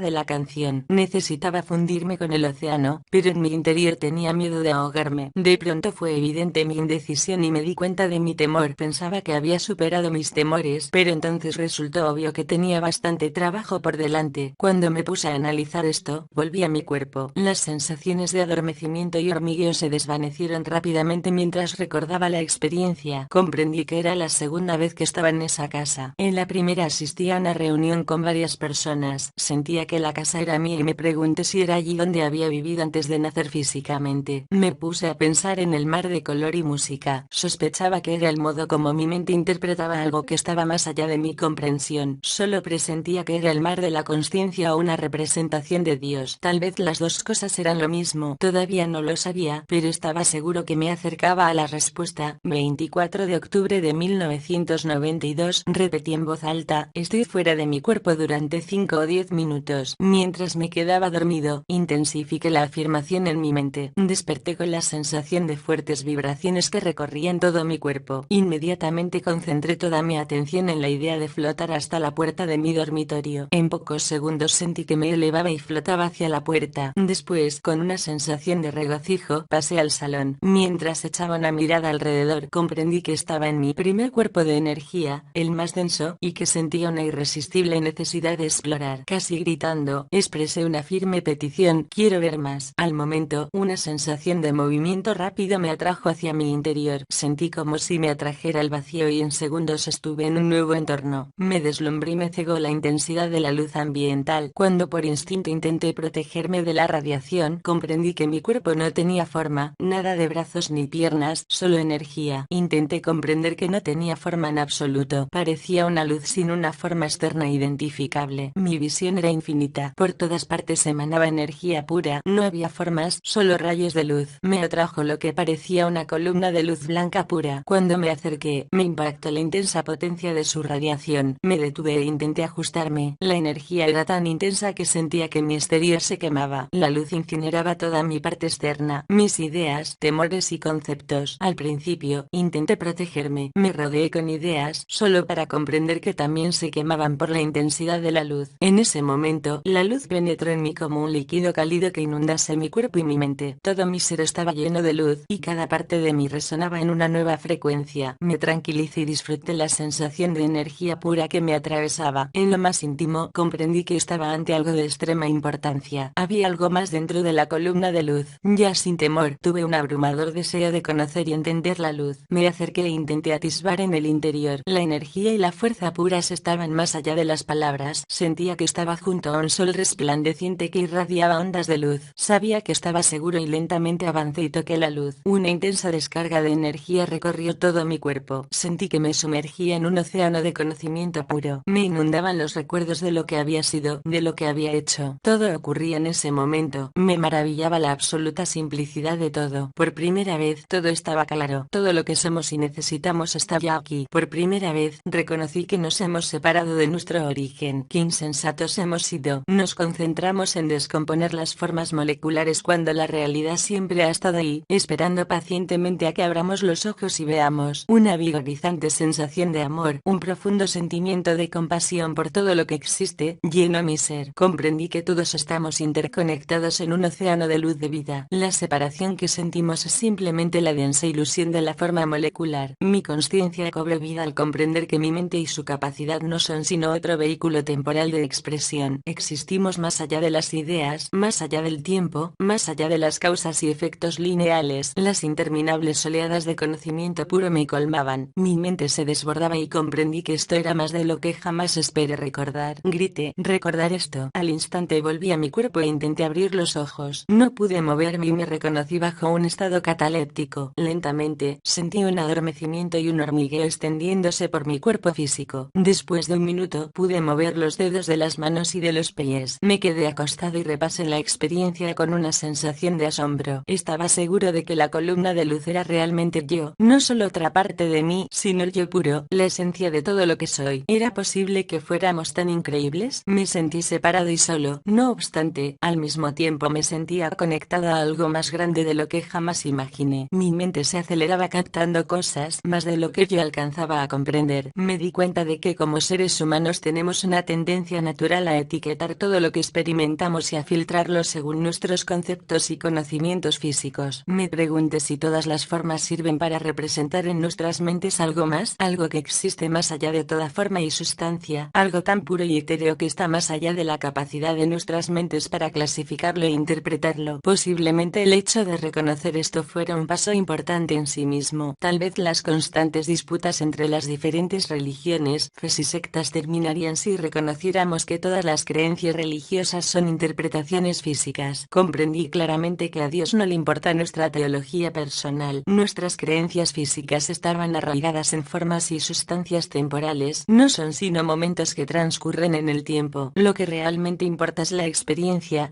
de la canción. Necesitaba fundirme con el océano, pero en mi interior tenía miedo de ahogarme. De pronto fue evidente mi indecisión y me di cuenta de mi temor. Pensaba que había superado mis temores, pero entonces resultó obvio que tenía bastante trabajo por delante. Cuando me puse a analizar esto, volví a mi cuerpo. Las sensaciones de adormecimiento y hormigueo se desvanecieron rápidamente mientras recordaba la experiencia. Comprendí que era la segunda vez que estaba en esa casa. En la primera asistí a una reunión con varias personas. Sentía que la casa era mía y me pregunté si era allí donde había vivido antes de nacer físicamente. Me puse a pensar en el mar de color y música. Sospechaba que era el modo como mi mente interpretaba algo que estaba más allá de mi comprensión. Solo presentía que era el mar de la consciencia o una representación de Dios. Tal vez las dos cosas eran lo mismo. Todavía no lo sabía, pero estaba seguro que me acercaba a la respuesta. 24 de octubre de 1992. Repetí en voz alta, estoy fuera de mi cuerpo durante 5 o 10 minutos. Mientras me quedaba dormido, intensifiqué la afirmación en mi mente. Desperté con la sensación de fuertes vibraciones que recorrían todo mi cuerpo. Inmediatamente concentré toda mi atención en la idea de flotar hasta la puerta de mi dormitorio. En pocos segundos sentí que me elevaba y flotaba hacia la puerta. Después, con una sensación de regocijo, pasé al salón. Mientras echaba una mirada alrededor, comprendí que estaba en mi primer cuerpo de energía, el más denso, y que sentía una irresistible necesidad de explorar. Casi gritando, expresé una firme petición: quiero ver más. Al momento, una sensación de movimiento rápido me atrajo hacia mi interior. Sentí como si me atrajera el vacío y en segundos estuve en un nuevo entorno. Me deslumbré y me cegó la intensidad de la luz ambiental. Cuando por instinto intenté protegerme de la radiación, comprendí que mi cuerpo no tenía forma, nada de brazos ni piernas, solo energía. Intenté comprender que no tenía forma en absoluto. Parecía una luz sin una forma externa identificable. Mi visión era infinita. Por todas partes emanaba energía pura. No había formas, solo rayos de luz. Me atrajo lo que parecía una columna de luz blanca pura. Cuando me acerqué, me impactó la intensa potencia de su radiación. Me detuve e intenté ajustarme. La energía era tan intensa que sentía que mi exterior se quemaba. La luz incineraba toda mi parte externa, mis ideas, temores y conceptos. Al principio, intenté protegerme. Me rodeé con ideas, solo para comprender que también se quemaban por la intensidad de la luz. En ese momento, la luz penetró en mí como un líquido cálido que inundase mi cuerpo y mi mente. Todo mi ser estaba lleno de luz, y cada parte de mí resonaba en una nueva frecuencia. Me tranquilicé y disfruté la sensación de energía pura que me atravesaba. En lo más íntimo, comprendí que estaba ante algo de extrema importancia. Había algo más dentro de la columna de luz. Ya sin temor, tuve un abrumador deseo de conocer y entender la luz. Me acerqué e intenté atisbar en el interior. La energía y la fuerza puras estaban más allá de las palabras. Sentía que estaba junto a un sol resplandeciente que irradiaba ondas de luz. Sabía que estaba seguro y lentamente avancé y toqué la luz. Una intensa descarga de energía recorrió todo mi cuerpo. Sentí que me sumergía en un océano de conocimiento puro. Me inundaban los recuerdos de lo que había sido, de lo que había hecho. Todo ocurría en ese momento. Me maravillaba la absoluta simplicidad de todo. Por primera vez, todo estaba claro. Todo lo que somos y necesitamos está ya aquí. Por primera vez, reconocí que nos hemos separado de nuestro origen. Qué insensatos hemos sido. Nos concentramos en descomponer las formas moleculares cuando la realidad siempre ha estado ahí, esperando pacientemente a que abramos los ojos y veamos. Una vigorizante sensación de amor, un profundo sentimiento de compasión por todo lo que existe, llenó mi ser. Comprendí que todos estamos interconectados en un océano de luz de vida. La separación que sentí sentimos es simplemente la densa ilusión de la forma molecular. Mi consciencia cobró vida al comprender que mi mente y su capacidad no son sino otro vehículo temporal de expresión. Existimos más allá de las ideas, más allá del tiempo, más allá de las causas y efectos lineales. Las interminables oleadas de conocimiento puro me colmaban. Mi mente se desbordaba y comprendí que esto era más de lo que jamás esperé recordar. Grité, recordar esto. Al instante volví a mi cuerpo e intenté abrir los ojos. No pude moverme y me reconocí bajo un estado cataléptico. Lentamente, sentí un adormecimiento y un hormigueo extendiéndose por mi cuerpo físico. Después de un minuto, pude mover los dedos de las manos y de los pies. Me quedé acostado y repasé la experiencia con una sensación de asombro. Estaba seguro de que la columna de luz era realmente yo, no solo otra parte de mí, sino el yo puro, la esencia de todo lo que soy. ¿Era posible que fuéramos tan increíbles? Me sentí separado y solo. No obstante, al mismo tiempo me sentía conectada a algo más grande de lo que jamás imaginé. Mi mente se aceleraba captando cosas más de lo que yo alcanzaba a comprender. Me di cuenta de que como seres humanos tenemos una tendencia natural a etiquetar todo lo que experimentamos y a filtrarlo según nuestros conceptos y conocimientos físicos. Me pregunté si todas las formas sirven para representar en nuestras mentes algo más, algo que existe más allá de toda forma y sustancia, algo tan puro y etéreo que está más allá de la capacidad de nuestras mentes para clasificarlo e interpretarlo. Posiblemente el hecho de reconocer esto fuera un paso importante en sí mismo. Tal vez las constantes disputas entre las diferentes religiones, fes y sectas terminarían si reconociéramos que todas las creencias religiosas son interpretaciones físicas. Comprendí claramente que a Dios no le importa nuestra teología personal. Nuestras creencias físicas estaban arraigadas en formas y sustancias temporales, no son sino momentos que transcurren en el tiempo. Lo que realmente importa es la experiencia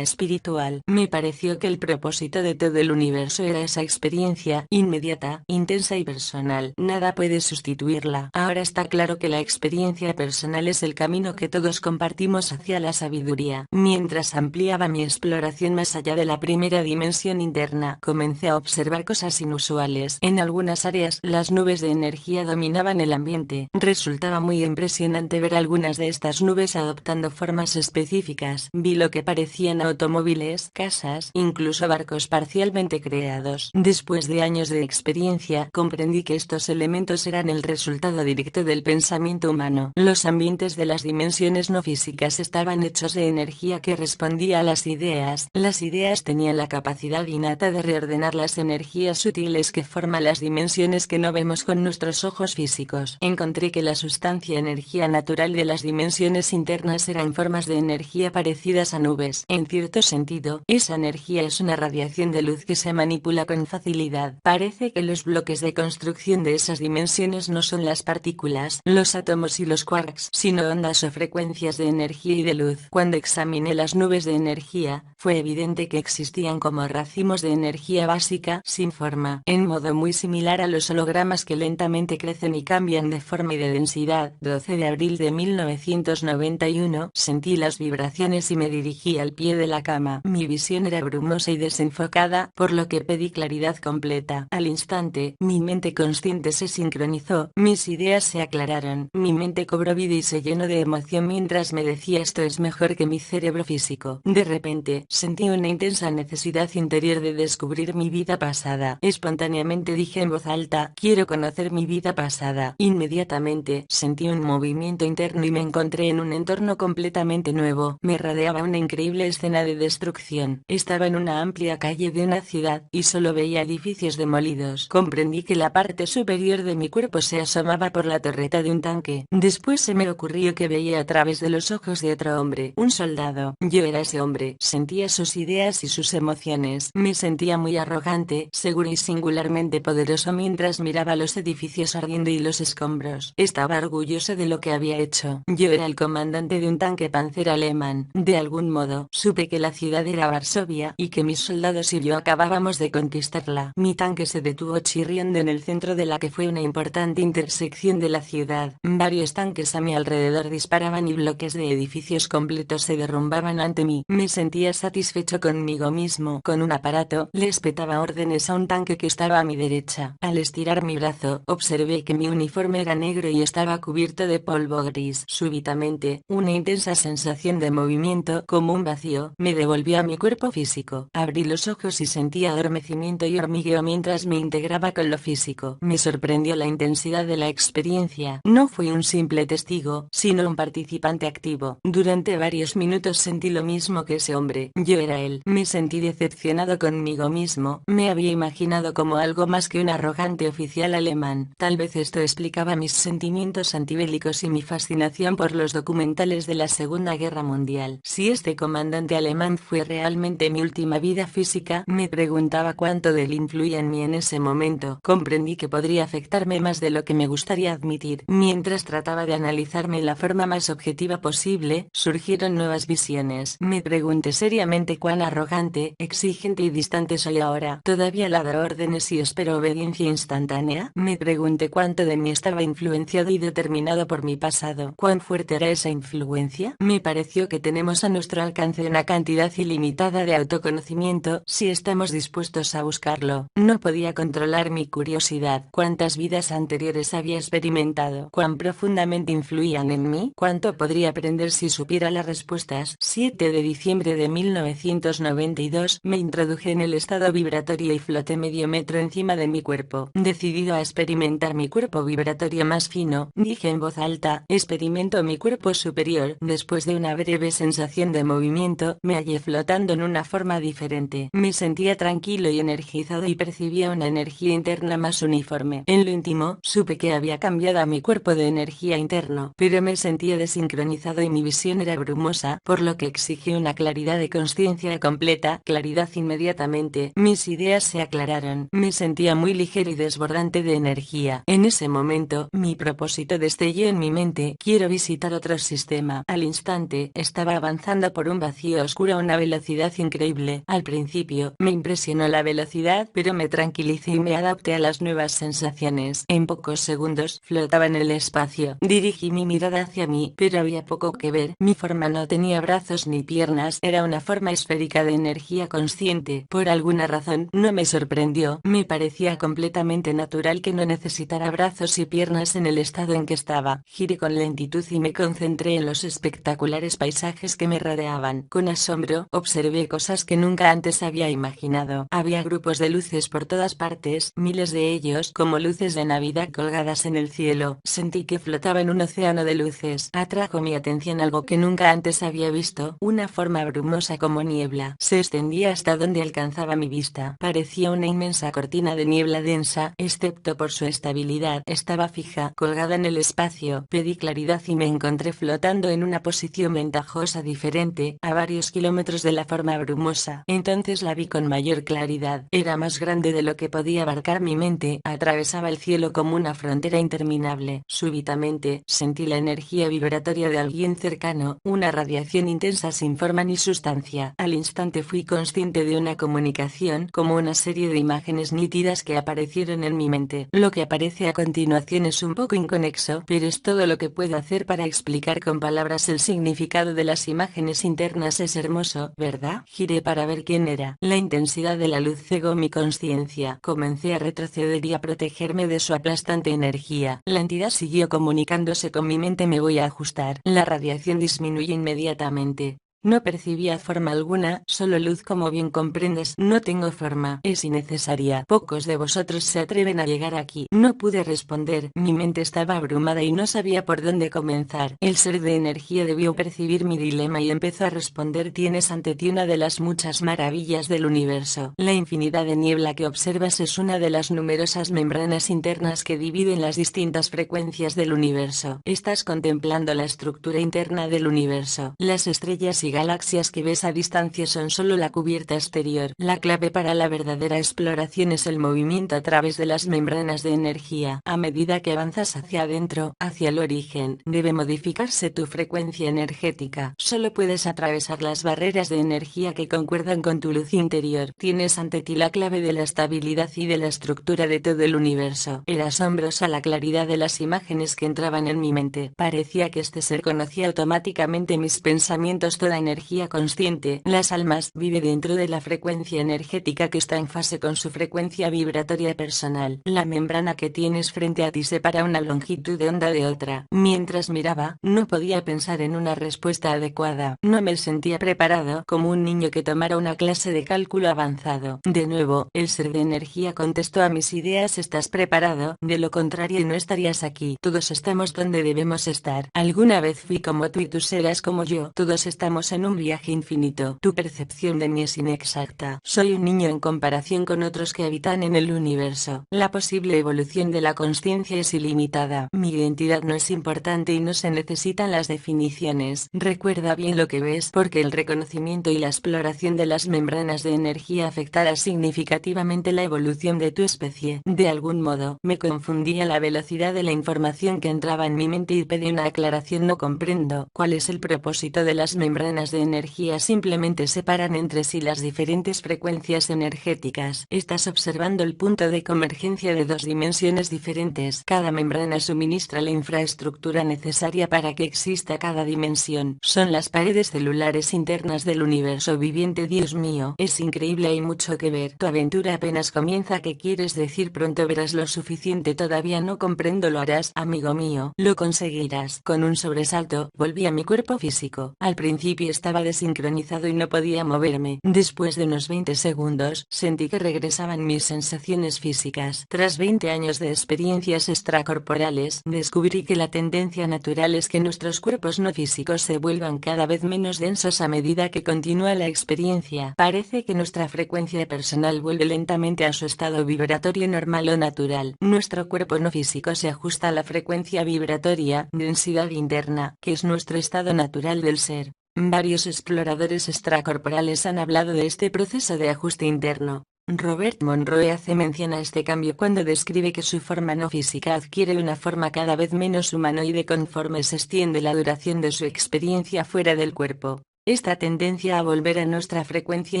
espiritual. Me pareció que el propósito de todo el universo era esa experiencia, inmediata, intensa y personal. Nada puede sustituirla. Ahora está claro que la experiencia personal es el camino que todos compartimos hacia la sabiduría. Mientras ampliaba mi exploración más allá de la primera dimensión interna, comencé a observar cosas inusuales. En algunas áreas, las nubes de energía dominaban el ambiente. Resultaba muy impresionante ver algunas de estas nubes adoptando formas específicas. Vi lo que parecían automóviles, casas, incluso barcos parcialmente creados. Después de años de experiencia, comprendí que estos elementos eran el resultado directo del pensamiento humano. Los ambientes de las dimensiones no físicas estaban hechos de energía que respondía a las ideas. Las ideas tenían la capacidad innata de reordenar las energías sutiles que forman las dimensiones que no vemos con nuestros ojos físicos. Encontré que la sustancia energía natural de las dimensiones internas eran formas de energía parecidas a nubes. En cierto sentido, esa energía es una radiación de luz que se manipula con facilidad. Parece que los bloques de construcción de esas dimensiones no son las partículas, los átomos y los quarks, sino ondas o frecuencias de energía y de luz. Cuando examiné las nubes de energía, fue evidente que existían como racimos de energía básica, sin forma, en modo muy similar a los hologramas que lentamente crecen y cambian de forma y de densidad. 12 de abril de 1991, sentí las vibraciones y me dirigí al pie de la cama. Mi visión era brumosa y desenfocada, por lo que pedí claridad completa. Al instante, mi mente consciente se sincronizó, mis ideas se aclararon, mi mente cobró vida y se llenó de emoción mientras me decía esto es mejor que mi cerebro físico. De repente, sentí una intensa necesidad interior de descubrir mi vida pasada. Espontáneamente dije en voz alta, quiero conocer mi vida pasada. Inmediatamente, sentí un movimiento interno y me encontré en un entorno completamente nuevo. Me rodeaba una increíble escena de destrucción. Estaba en una amplia calle de una ciudad, y solo veía edificios demolidos. Comprendí que la parte superior de mi cuerpo se asomaba por la torreta de un tanque. Después se me ocurrió que veía a través de los ojos de otro hombre, un soldado. Yo era ese hombre, sentía sus ideas y sus emociones. Me sentía muy arrogante, seguro y singularmente poderoso mientras miraba los edificios ardiendo y los escombros. Estaba orgulloso de lo que había hecho. Yo era el comandante de un tanque Panzer alemán. De algún modo, supe que la ciudad era Varsovia, y que mis soldados y yo acabábamos de conquistarla. Mi tanque se detuvo chirriando en el centro de la que fue una importante intersección de la ciudad. Varios tanques a mi alrededor disparaban y bloques de edificios completos se derrumbaban ante mí. Me sentía satisfecho conmigo mismo. Con un aparato, le espetaba órdenes a un tanque que estaba a mi derecha. Al estirar mi brazo, observé que mi uniforme era negro y estaba cubierto de polvo gris. Súbitamente, una intensa sensación de movimiento, como un vacío, me devolvió a mi cuerpo físico. Abrí los ojos y sentí adormecimiento y hormigueo mientras me integraba con lo físico. Me sorprendió la intensidad de la experiencia. No fui un simple testigo, sino un participante activo. Durante varios minutos sentí lo mismo que ese hombre. Yo era él. Me sentí decepcionado conmigo mismo. Me había imaginado como algo más que un arrogante oficial alemán. Tal vez esto explicaba mis sentimientos antibélicos y mi fascinación por los documentales de la Segunda Guerra Mundial. Si este comandante alemán fue realmente mi última vida física, me preguntaba cuánto de él influía en mí en ese momento. Comprendí que podría afectarme más de lo que me gustaría admitir. Mientras trataba de analizarme en la forma más objetiva posible, surgieron nuevas visiones. Me pregunté seriamente cuán arrogante, exigente y distante soy ahora. ¿Todavía ladro órdenes y espero obediencia instantánea? Me pregunté cuánto de mí estaba influenciado y determinado por mi pasado. ¿Cuán fuerte era esa influencia? Me pareció que tenemos a nuestro alcance una cantidad ilimitada de autoconocimiento, si estamos dispuestos a buscarlo. No podía controlar mi curiosidad. ¿Cuántas vidas anteriores había experimentado? ¿Cuán profundamente influían en mí? ¿Cuánto podría aprender si supiera las respuestas? 7 de diciembre de 1992, me introduje en el estado vibratorio y floté medio metro encima de mi cuerpo. Decidido a experimentar mi cuerpo vibratorio más fino, dije en voz alta, experimento mi cuerpo superior. Después de una breve sensación de movimiento, me hallé flotando en una forma diferente. Me sentía tranquilo y energizado y percibía una energía interna más uniforme. En lo íntimo, supe que había cambiado a mi cuerpo de energía interno, pero me sentía desincronizado y mi visión era brumosa, por lo que exigí una claridad de conciencia completa. Claridad inmediatamente, mis ideas se aclararon. Me sentía muy ligero y desbordante de energía. En ese momento, mi propósito destelló en mi mente: quiero visitar otro sistema. Al instante, estaba avanzando por un vacío oscuro a una velocidad increíble. Al principio, me impresionó la velocidad, pero me tranquilicé y me adapté a las nuevas sensaciones. En pocos segundos, flotaba en el espacio. Dirigí mi mirada hacia mí, pero había poco que ver. Mi forma no tenía brazos ni piernas, era una forma esférica de energía consciente. Por alguna razón, no me sorprendió. Me parecía completamente natural que no necesitara brazos y piernas en el estado en que estaba. Giré con lentitud y me concentré en los espectaculares paisajes que me rodeaban. Con asombro, observé cosas que nunca antes había imaginado. Había grupos de luces por todas partes, miles de ellos, como luces de Navidad colgadas en el cielo. Sentí que flotaba en un océano de luces. Atrajo mi atención algo que nunca antes había visto, una forma brumosa como niebla. Se extendía hasta donde alcanzaba mi vista. Parecía una inmensa cortina de niebla densa, excepto por su estabilidad. Estaba fija, colgada en el espacio. Pedí claridad y me encontré flotando en una posición ventajosa diferente, a varios kilómetros de la forma brumosa. Entonces la vi con mayor claridad. Era más grande de lo que podía abarcar mi mente. Atravesaba el cielo como una frontera interminable. Súbitamente, sentí la energía vibratoria de alguien cercano, una radiación intensa sin forma ni sustancia. Al instante fui consciente de una comunicación, como una serie de imágenes nítidas que aparecieron en mi mente. Lo que aparece a continuación es un poco inconexo, pero es todo lo que puedo hacer para explicar con palabras el significado de las imágenes internas. Es hermoso, ¿verdad? Giré para ver quién era. La intensidad de la luz cegó mi conciencia. Comencé a retroceder y a protegerme de su aplastante energía. La entidad siguió comunicándose con mi mente. Me voy a ajustar. La radiación disminuyó inmediatamente. No percibía forma alguna, solo luz. Como bien comprendes, no tengo forma, es innecesaria. Pocos de vosotros se atreven a llegar aquí. No pude responder, mi mente estaba abrumada y no sabía por dónde comenzar. El ser de energía debió percibir mi dilema y empezó a responder: tienes ante ti una de las muchas maravillas del universo. La infinidad de niebla que observas es una de las numerosas membranas internas que dividen las distintas frecuencias del universo. Estás contemplando la estructura interna del universo. Las estrellas y galaxias que ves a distancia son solo la cubierta exterior. La clave para la verdadera exploración es el movimiento a través de las membranas de energía. A medida que avanzas hacia adentro, hacia el origen, debe modificarse tu frecuencia energética. Solo puedes atravesar las barreras de energía que concuerdan con tu luz interior. Tienes ante ti la clave de la estabilidad y de la estructura de todo el universo. Era asombrosa la claridad de las imágenes que entraban en mi mente. Parecía que este ser conocía automáticamente mis pensamientos. Toda energía consciente. Las almas vive dentro de la frecuencia energética que está en fase con su frecuencia vibratoria personal. La membrana que tienes frente a ti separa una longitud de onda de otra. Mientras miraba, no podía pensar en una respuesta adecuada. No me sentía preparado, como un niño que tomara una clase de cálculo avanzado. De nuevo, el ser de energía contestó a mis ideas: ¿estás preparado? De lo contrario no estarías aquí. Todos estamos donde debemos estar. Alguna vez fui como tú y tú serás como yo. Todos estamos en un viaje infinito. Tu percepción de mí es inexacta. Soy un niño en comparación con otros que habitan en el universo. La posible evolución de la consciencia es ilimitada. Mi identidad no es importante y no se necesitan las definiciones. Recuerda bien lo que ves, porque el reconocimiento y la exploración de las membranas de energía afectará significativamente la evolución de tu especie. De algún modo, me confundía la velocidad de la información que entraba en mi mente y pedí una aclaración. No comprendo cuál es el propósito de las membranas de energía. Simplemente separan entre sí las diferentes frecuencias energéticas. Estás observando el punto de convergencia de dos dimensiones diferentes. Cada membrana suministra la infraestructura necesaria para que exista cada dimensión. Son las paredes celulares internas del universo viviente. Dios mío, es increíble, hay mucho que ver. Tu aventura apenas comienza. ¿Qué quieres decir? Pronto verás lo suficiente. Todavía no comprendo. Lo harás, amigo mío. Lo conseguirás. Con un sobresalto, volví a mi cuerpo físico. Al principio estaba desincronizado y no podía moverme. Después de unos 20 segundos, sentí que regresaban mis sensaciones físicas. Tras 20 años de experiencias extracorporales, descubrí que la tendencia natural es que nuestros cuerpos no físicos se vuelvan cada vez menos densos a medida que continúa la experiencia. Parece que nuestra frecuencia personal vuelve lentamente a su estado vibratorio normal o natural. Nuestro cuerpo no físico se ajusta a la frecuencia vibratoria, densidad interna, que es nuestro estado natural del ser. Varios exploradores extracorporales han hablado de este proceso de ajuste interno. Robert Monroe hace mención a este cambio cuando describe que su forma no física adquiere una forma cada vez menos humanoide conforme se extiende la duración de su experiencia fuera del cuerpo. Esta tendencia a volver a nuestra frecuencia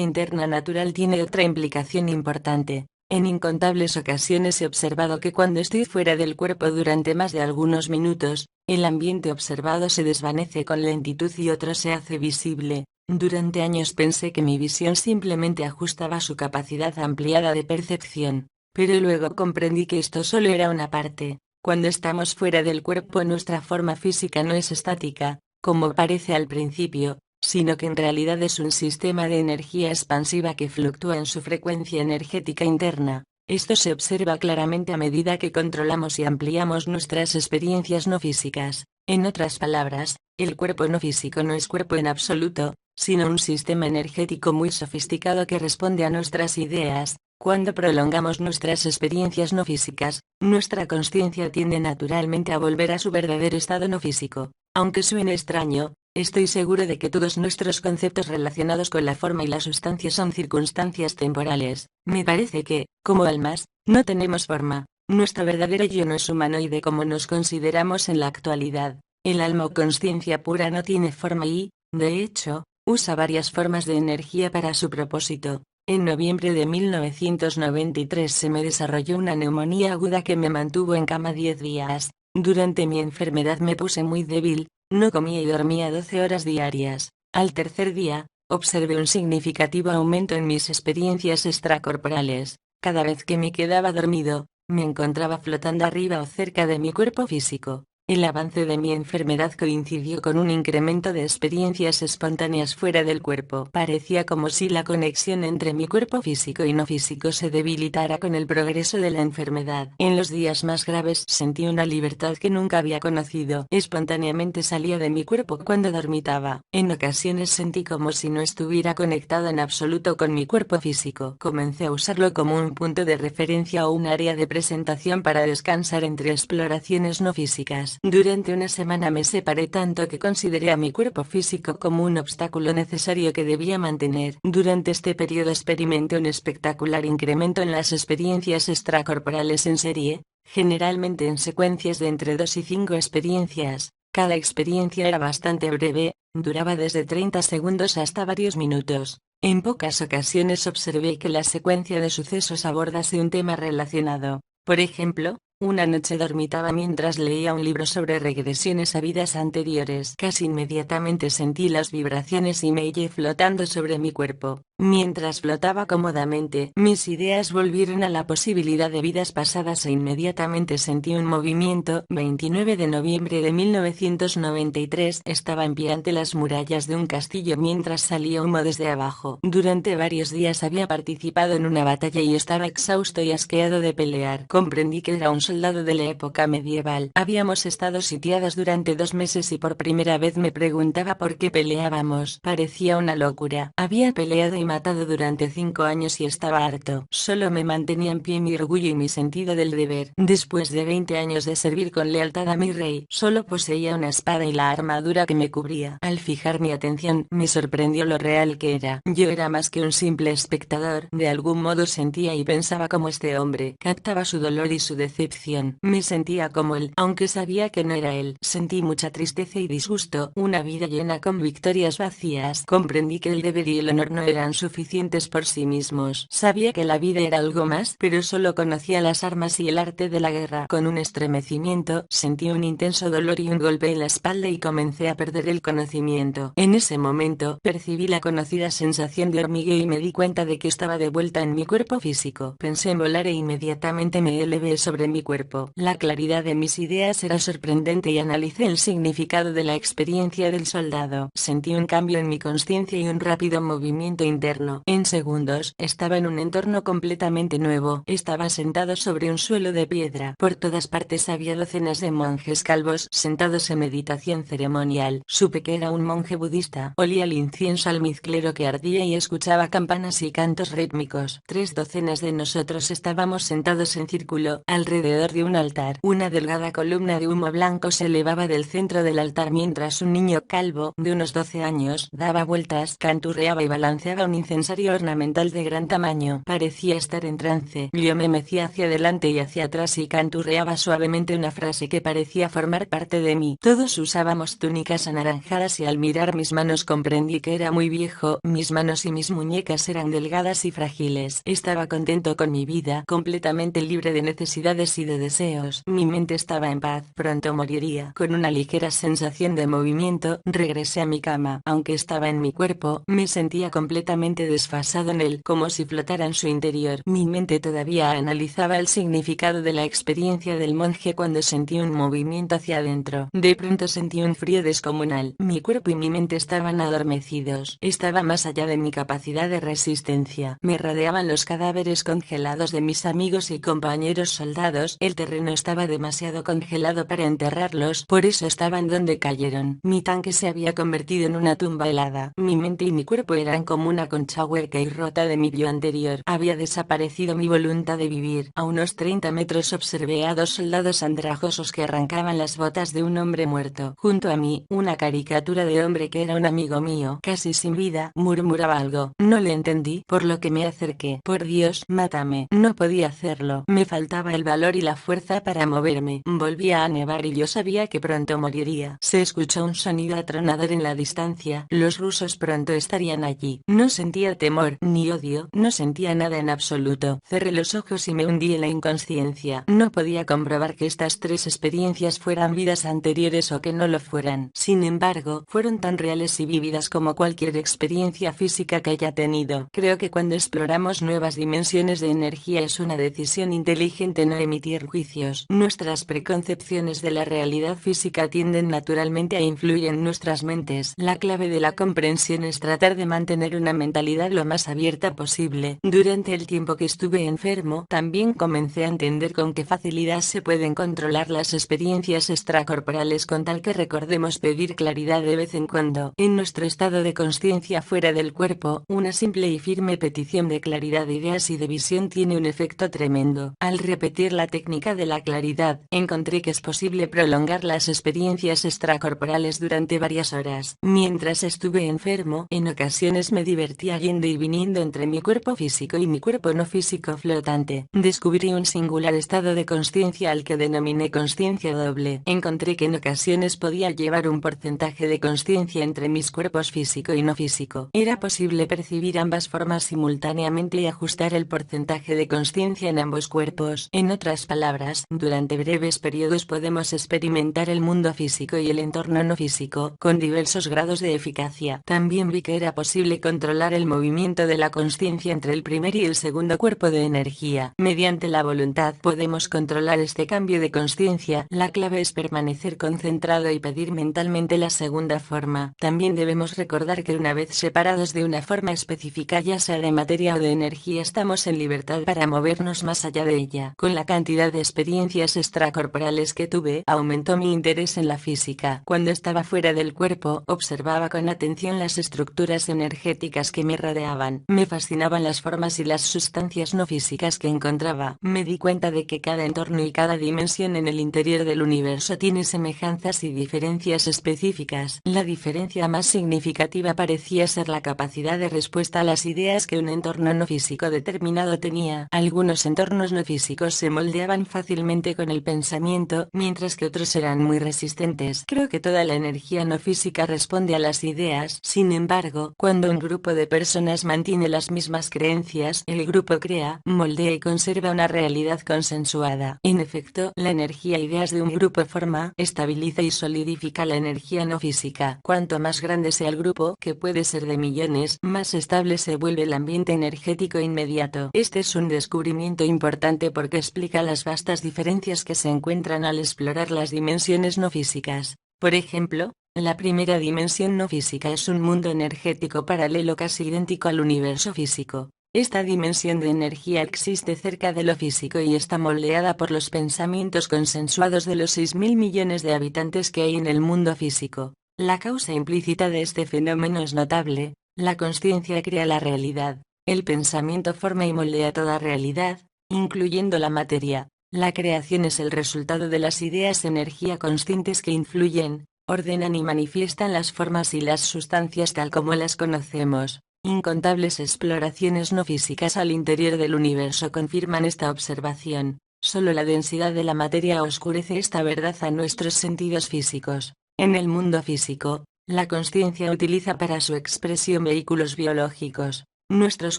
interna natural tiene otra implicación importante. En incontables ocasiones he observado que cuando estoy fuera del cuerpo durante más de algunos minutos, el ambiente observado se desvanece con lentitud y otro se hace visible. Durante años pensé que mi visión simplemente ajustaba su capacidad ampliada de percepción, pero luego comprendí que esto solo era una parte. Cuando estamos fuera del cuerpo, nuestra forma física no es estática, como parece al principio, sino que en realidad es un sistema de energía expansiva que fluctúa en su frecuencia energética interna. Esto se observa claramente a medida que controlamos y ampliamos nuestras experiencias no físicas. En otras palabras, el cuerpo no físico no es cuerpo en absoluto, sino un sistema energético muy sofisticado que responde a nuestras ideas. Cuando prolongamos nuestras experiencias no físicas, nuestra consciencia tiende naturalmente a volver a su verdadero estado no físico. Aunque suene extraño, estoy seguro de que todos nuestros conceptos relacionados con la forma y la sustancia son circunstancias temporales. Me parece que, como almas, no tenemos forma. Nuestro verdadero yo no es humanoide como nos consideramos en la actualidad. El alma o consciencia pura no tiene forma y, de hecho, usa varias formas de energía para su propósito. En noviembre de 1993 se me desarrolló una neumonía aguda que me mantuvo en cama 10 días. Durante mi enfermedad me puse muy débil, no comía y dormía 12 horas diarias. Al tercer día, observé un significativo aumento en mis experiencias extracorporales. Cada vez que me quedaba dormido, me encontraba flotando arriba o cerca de mi cuerpo físico. El avance de mi enfermedad coincidió con un incremento de experiencias espontáneas fuera del cuerpo. Parecía como si la conexión entre mi cuerpo físico y no físico se debilitara con el progreso de la enfermedad. En los días más graves sentí una libertad que nunca había conocido. Espontáneamente salía de mi cuerpo cuando dormitaba. En ocasiones sentí como si no estuviera conectado en absoluto con mi cuerpo físico. Comencé a usarlo como un punto de referencia o un área de presentación para descansar entre exploraciones no físicas. Durante una semana me separé tanto que consideré a mi cuerpo físico como un obstáculo necesario que debía mantener. Durante este periodo experimenté un espectacular incremento en las experiencias extracorporales en serie, generalmente en secuencias de entre 2 y 5 experiencias. Cada experiencia era bastante breve, duraba desde 30 segundos hasta varios minutos. En pocas ocasiones observé que la secuencia de sucesos abordase un tema relacionado. Por ejemplo, Una noche dormitaba mientras leía un libro sobre regresiones a vidas anteriores. Casi inmediatamente sentí las vibraciones y me hallé flotando sobre mi cuerpo. Mientras flotaba cómodamente, mis ideas volvieron a la posibilidad de vidas pasadas e inmediatamente sentí un movimiento. 29 de noviembre de 1993. Estaba en pie ante las murallas de un castillo mientras salía humo desde abajo. Durante varios días había participado en una batalla y estaba exhausto y asqueado de pelear. Comprendí que era un soldado de la época medieval. Habíamos estado sitiados durante 2 meses y por primera vez me preguntaba por qué peleábamos. Parecía una locura. Había peleado y matado durante 5 años y estaba harto. Solo me mantenía en pie mi orgullo y mi sentido del deber. Después de 20 años de servir con lealtad a mi rey, solo poseía una espada y la armadura que me cubría. Al fijar mi atención, me sorprendió lo real que era. Yo era más que un simple espectador. De algún modo sentía y pensaba como este hombre. Captaba su dolor y su decepción. Me sentía como él, aunque sabía que no era él. Sentí mucha tristeza y disgusto. Una vida llena con victorias vacías. Comprendí que el deber y el honor no eran suficientes por sí mismos. Sabía que la vida era algo más, pero solo conocía las armas y el arte de la guerra. Con un estremecimiento, sentí un intenso dolor y un golpe en la espalda y comencé a perder el conocimiento. En ese momento, percibí la conocida sensación de hormigueo y me di cuenta de que estaba de vuelta en mi cuerpo físico. Pensé en volar e inmediatamente me elevé sobre mi cuerpo. La claridad de mis ideas era sorprendente y analicé el significado de la experiencia del soldado. Sentí un cambio en mi consciencia y un rápido movimiento interno. En segundos, estaba en un entorno completamente nuevo. Estaba sentado sobre un suelo de piedra. Por todas partes había docenas de monjes calvos sentados en meditación ceremonial. Supe que era un monje budista. Olía el incienso almizclero que ardía y escuchaba campanas y cantos rítmicos. 3 docenas de nosotros estábamos sentados en círculo, alrededor de un altar. Una delgada columna de humo blanco se elevaba del centro del altar mientras un niño calvo, de unos 12 años, daba vueltas, canturreaba y balanceaba un incensario ornamental de gran tamaño. Parecía estar en trance. Yo me mecía hacia adelante y hacia atrás y canturreaba suavemente una frase que parecía formar parte de mí. Todos usábamos túnicas anaranjadas y al mirar mis manos comprendí que era muy viejo. Mis manos y mis muñecas eran delgadas y frágiles. Estaba contento con mi vida, completamente libre de necesidades y de deseos. Mi mente estaba en paz. Pronto moriría. Con una ligera sensación de movimiento, regresé a mi cama. Aunque estaba en mi cuerpo, me sentía completamente desfasado en él, como si flotara en su interior. Mi mente todavía analizaba el significado de la experiencia del monje cuando sentí un movimiento hacia adentro. De pronto sentí un frío descomunal. Mi cuerpo y mi mente estaban adormecidos. Estaba más allá de mi capacidad de resistencia. Me rodeaban los cadáveres congelados de mis amigos y compañeros soldados. El terreno estaba demasiado congelado para enterrarlos, por eso estaban donde cayeron. Mi tanque se había convertido en una tumba helada. Mi mente y mi cuerpo eran como una concha hueca y rota de mi yo anterior. Había desaparecido mi voluntad de vivir. A unos 30 metros observé a 2 soldados andrajosos que arrancaban las botas de un hombre muerto. Junto a mí, una caricatura de hombre que era un amigo mío, casi sin vida, murmuraba algo. No le entendí, por lo que me acerqué. Por Dios, mátame. No podía hacerlo. Me faltaba el valor y la fuerza para moverme. Volvía a nevar y yo sabía que pronto moriría. Se escuchó un sonido atronador en la distancia. Los rusos pronto estarían allí. No sentía temor, ni odio, no sentía nada en absoluto. Cerré los ojos y me hundí en la inconsciencia. No podía comprobar que estas 3 experiencias fueran vidas anteriores o que no lo fueran. Sin embargo, fueron tan reales y vívidas como cualquier experiencia física que haya tenido. Creo que cuando exploramos nuevas dimensiones de energía es una decisión inteligente no emitir juicios. Nuestras preconcepciones de la realidad física tienden naturalmente a influir en nuestras mentes. La clave de la comprensión es tratar de mantener una mentalidad lo más abierta posible. Durante el tiempo que estuve enfermo, también comencé a entender con qué facilidad se pueden controlar las experiencias extracorporales con tal que recordemos pedir claridad de vez en cuando. En nuestro estado de consciencia fuera del cuerpo, una simple y firme petición de claridad de ideas y de visión tiene un efecto tremendo. Al repetir la técnica de la claridad, encontré que es posible prolongar las experiencias extracorporales durante varias horas. Mientras estuve enfermo, en ocasiones me divertí sentía yendo y viniendo entre mi cuerpo físico y mi cuerpo no físico flotante. Descubrí un singular estado de consciencia al que denominé consciencia doble. Encontré que en ocasiones podía llevar un porcentaje de consciencia entre mis cuerpos físico y no físico. Era posible percibir ambas formas simultáneamente y ajustar el porcentaje de consciencia en ambos cuerpos. En otras palabras, durante breves periodos podemos experimentar el mundo físico y el entorno no físico, con diversos grados de eficacia. También vi que era posible controlar el movimiento de la consciencia entre el primer y el segundo cuerpo de energía. Mediante la voluntad podemos controlar este cambio de consciencia. La clave es permanecer concentrado y pedir mentalmente la segunda forma. También debemos recordar que una vez separados de una forma específica, ya sea de materia o de energía, estamos en libertad para movernos más allá de ella. Con la cantidad de experiencias extracorporales que tuve, aumentó mi interés en la física. Cuando estaba fuera del cuerpo, observaba con atención las estructuras energéticas que me rodeaban. Me fascinaban las formas y las sustancias no físicas que encontraba. Me di cuenta de que cada entorno y cada dimensión en el interior del universo tiene semejanzas y diferencias específicas. La diferencia más significativa parecía ser la capacidad de respuesta a las ideas que un entorno no físico determinado tenía. Algunos entornos no físicos se moldeaban fácilmente con el pensamiento, mientras que otros eran muy resistentes. Creo que toda la energía no física responde a las ideas. Sin embargo, cuando un grupo de personas mantiene las mismas creencias, el grupo crea, moldea y conserva una realidad consensuada. En efecto, la energía ideas de un grupo forma, estabiliza y solidifica la energía no física. Cuanto más grande sea el grupo, que puede ser de millones, más estable se vuelve el ambiente energético inmediato. Este es un descubrimiento importante porque explica las vastas diferencias que se encuentran al explorar las dimensiones no físicas. Por ejemplo, la primera dimensión no física es un mundo energético paralelo casi idéntico al universo físico. Esta dimensión de energía existe cerca de lo físico y está moldeada por los pensamientos consensuados de los 6.000 millones de habitantes que hay en el mundo físico. La causa implícita de este fenómeno es notable. La consciencia crea la realidad. El pensamiento forma y moldea toda realidad, incluyendo la materia. La creación es el resultado de las ideas energía conscientes que influyen, ordenan y manifiestan las formas y las sustancias tal como las conocemos. Incontables exploraciones no físicas al interior del universo confirman esta observación. Solo la densidad de la materia oscurece esta verdad a nuestros sentidos físicos. En el mundo físico, la consciencia utiliza para su expresión vehículos biológicos. Nuestros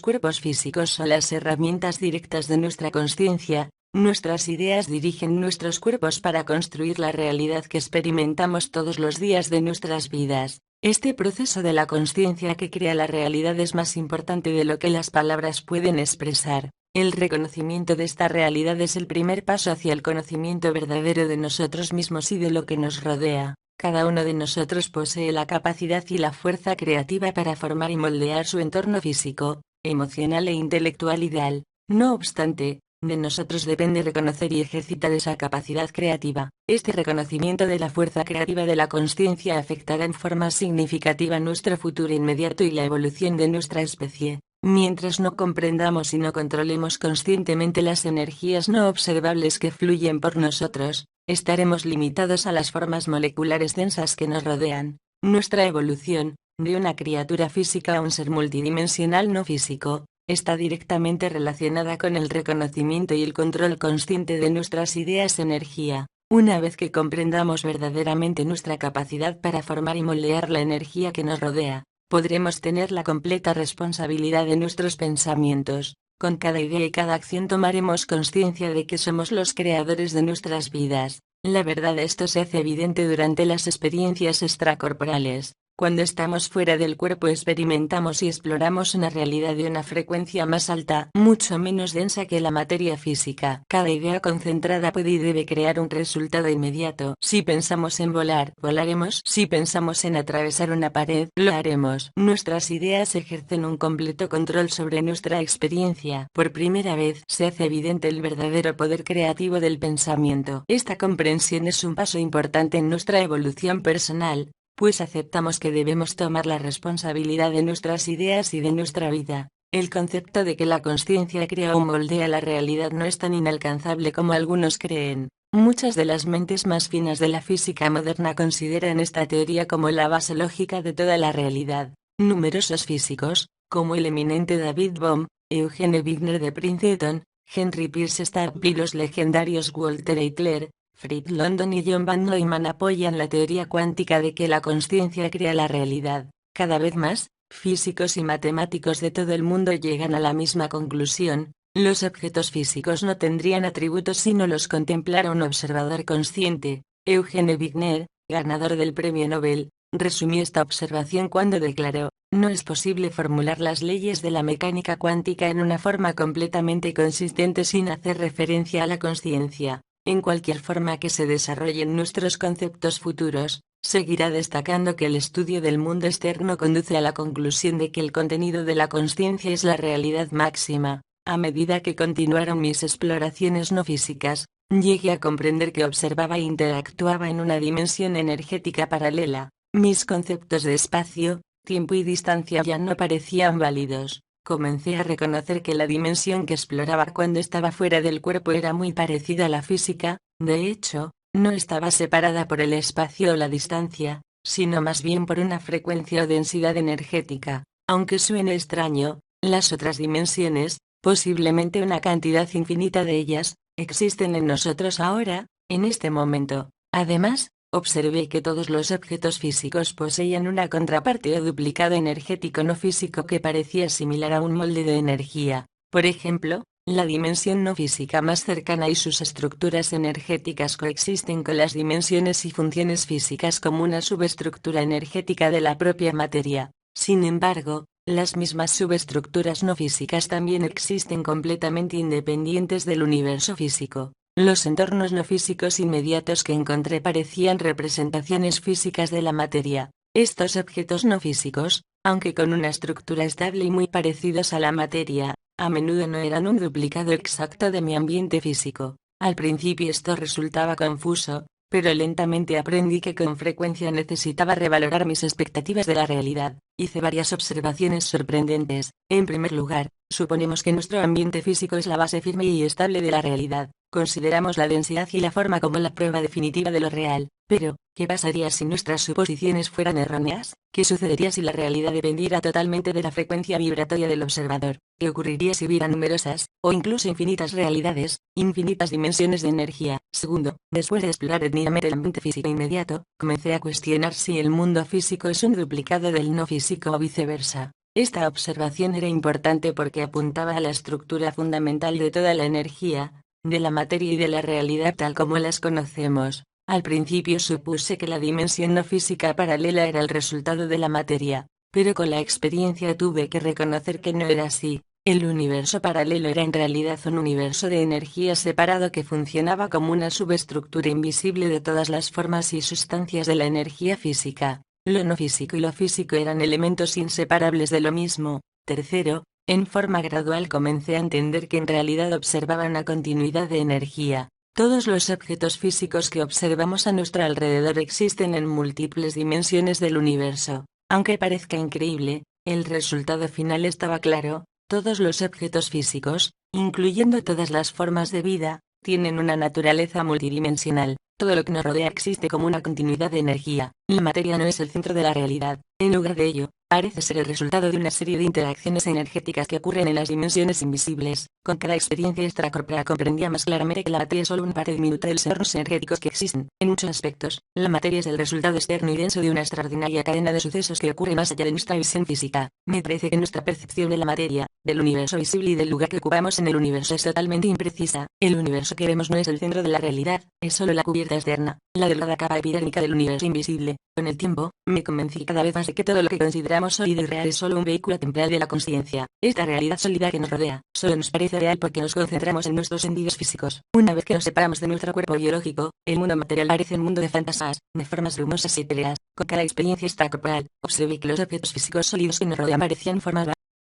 cuerpos físicos son las herramientas directas de nuestra consciencia. Nuestras ideas dirigen nuestros cuerpos para construir la realidad que experimentamos todos los días de nuestras vidas. Este proceso de la consciencia que crea la realidad es más importante de lo que las palabras pueden expresar. El reconocimiento de esta realidad es el primer paso hacia el conocimiento verdadero de nosotros mismos y de lo que nos rodea. Cada uno de nosotros posee la capacidad y la fuerza creativa para formar y moldear su entorno físico, emocional e intelectual ideal. No obstante, de nosotros depende reconocer y ejercitar esa capacidad creativa. Este reconocimiento de la fuerza creativa de la consciencia afectará en forma significativa nuestro futuro inmediato y la evolución de nuestra especie. Mientras no comprendamos y no controlemos conscientemente las energías no observables que fluyen por nosotros, estaremos limitados a las formas moleculares densas que nos rodean. Nuestra evolución, de una criatura física a un ser multidimensional no físico, está directamente relacionada con el reconocimiento y el control consciente de nuestras ideas energía. Una vez que comprendamos verdaderamente nuestra capacidad para formar y moldear la energía que nos rodea, podremos tener la completa responsabilidad de nuestros pensamientos. Con cada idea y cada acción tomaremos conciencia de que somos los creadores de nuestras vidas. La verdad, esto se hace evidente durante las experiencias extracorporales. Cuando estamos fuera del cuerpo experimentamos y exploramos una realidad de una frecuencia más alta, mucho menos densa que la materia física. Cada idea concentrada puede y debe crear un resultado inmediato. Si pensamos en volar, volaremos. Si pensamos en atravesar una pared, lo haremos. Nuestras ideas ejercen un completo control sobre nuestra experiencia. Por primera vez se hace evidente el verdadero poder creativo del pensamiento. Esta comprensión es un paso importante en nuestra evolución personal, pues aceptamos que debemos tomar la responsabilidad de nuestras ideas y de nuestra vida. El concepto de que la consciencia crea o moldea la realidad no es tan inalcanzable como algunos creen. Muchas de las mentes más finas de la física moderna consideran esta teoría como la base lógica de toda la realidad. Numerosos físicos, como el eminente David Bohm, Eugene Wigner de Princeton, Henry Pierce Staple y los legendarios Walter Eitler, Fred London y John Van Neumann apoyan la teoría cuántica de que la consciencia crea la realidad. Cada vez más, físicos y matemáticos de todo el mundo llegan a la misma conclusión: los objetos físicos no tendrían atributos si no los contemplara un observador consciente. Eugene Wigner, ganador del Premio Nobel, resumió esta observación cuando declaró: no es posible formular las leyes de la mecánica cuántica en una forma completamente consistente sin hacer referencia a la consciencia. En cualquier forma que se desarrollen nuestros conceptos futuros, seguirá destacando que el estudio del mundo externo conduce a la conclusión de que el contenido de la consciencia es la realidad máxima. A medida que continuaron mis exploraciones no físicas, llegué a comprender que observaba e interactuaba en una dimensión energética paralela. Mis conceptos de espacio, tiempo y distancia ya no parecían válidos. Comencé a reconocer que la dimensión que exploraba cuando estaba fuera del cuerpo era muy parecida a la física. De hecho, no estaba separada por el espacio o la distancia, sino más bien por una frecuencia o densidad energética. Aunque suene extraño, las otras dimensiones, posiblemente una cantidad infinita de ellas, existen en nosotros ahora, en este momento. Además, observé que todos los objetos físicos poseían una contraparte o duplicado energético no físico que parecía similar a un molde de energía. Por ejemplo, la dimensión no física más cercana y sus estructuras energéticas coexisten con las dimensiones y funciones físicas como una subestructura energética de la propia materia. Sin embargo, las mismas subestructuras no físicas también existen completamente independientes del universo físico. Los entornos no físicos inmediatos que encontré parecían representaciones físicas de la materia. Estos objetos no físicos, aunque con una estructura estable y muy parecidos a la materia, a menudo no eran un duplicado exacto de mi ambiente físico. Al principio esto resultaba confuso, pero lentamente aprendí que con frecuencia necesitaba revalorar mis expectativas de la realidad. Hice varias observaciones sorprendentes. En primer lugar, suponemos que nuestro ambiente físico es la base firme y estable de la realidad. Consideramos la densidad y la forma como la prueba definitiva de lo real. Pero, ¿qué pasaría si nuestras suposiciones fueran erróneas? ¿Qué sucedería si la realidad dependiera totalmente de la frecuencia vibratoria del observador? ¿Qué ocurriría si hubiera numerosas, o incluso infinitas realidades, infinitas dimensiones de energía? Segundo, después de explorar detenidamente el ambiente físico inmediato, comencé a cuestionar si el mundo físico es un duplicado del no físico o viceversa. Esta observación era importante porque apuntaba a la estructura fundamental de toda la energía, de la materia y de la realidad tal como las conocemos. Al principio supuse que la dimensión no física paralela era el resultado de la materia, pero con la experiencia tuve que reconocer que no era así. El universo paralelo era en realidad un universo de energía separado que funcionaba como una subestructura invisible de todas las formas y sustancias de la energía física. Lo no físico y lo físico eran elementos inseparables de lo mismo. Tercero, en forma gradual comencé a entender que en realidad observaba una continuidad de energía. Todos los objetos físicos que observamos a nuestro alrededor existen en múltiples dimensiones del universo. Aunque parezca increíble, el resultado final estaba claro: todos los objetos físicos, incluyendo todas las formas de vida, tienen una naturaleza multidimensional. Todo lo que nos rodea existe como una continuidad de energía. La materia no es el centro de la realidad. En lugar de ello, parece ser el resultado de una serie de interacciones energéticas que ocurren en las dimensiones invisibles. Con cada experiencia extracorpórea comprendía más claramente que la materia es solo una parte diminuta de los entornos energéticos que existen. En muchos aspectos, la materia es el resultado externo y denso de una extraordinaria cadena de sucesos que ocurre más allá de nuestra visión física. Me parece que nuestra percepción de la materia, del universo visible y del lugar que ocupamos en el universo es totalmente imprecisa. El universo que vemos no es el centro de la realidad, es solo la cubierta externa, la delgada capa epidérmica del universo invisible. Con el tiempo, me convencí cada vez más de que todo lo que consideramos sólido y real es solo un vehículo temporal de la consciencia. Esta realidad sólida que nos rodea, solo nos parece real porque nos concentramos en nuestros sentidos físicos. Una vez que nos separamos de nuestro cuerpo biológico, el mundo material parece un mundo de fantasmas, de formas brumosas y etéreas. Con cada experiencia extracorporal, observé que los objetos físicos sólidos que nos rodean parecían formas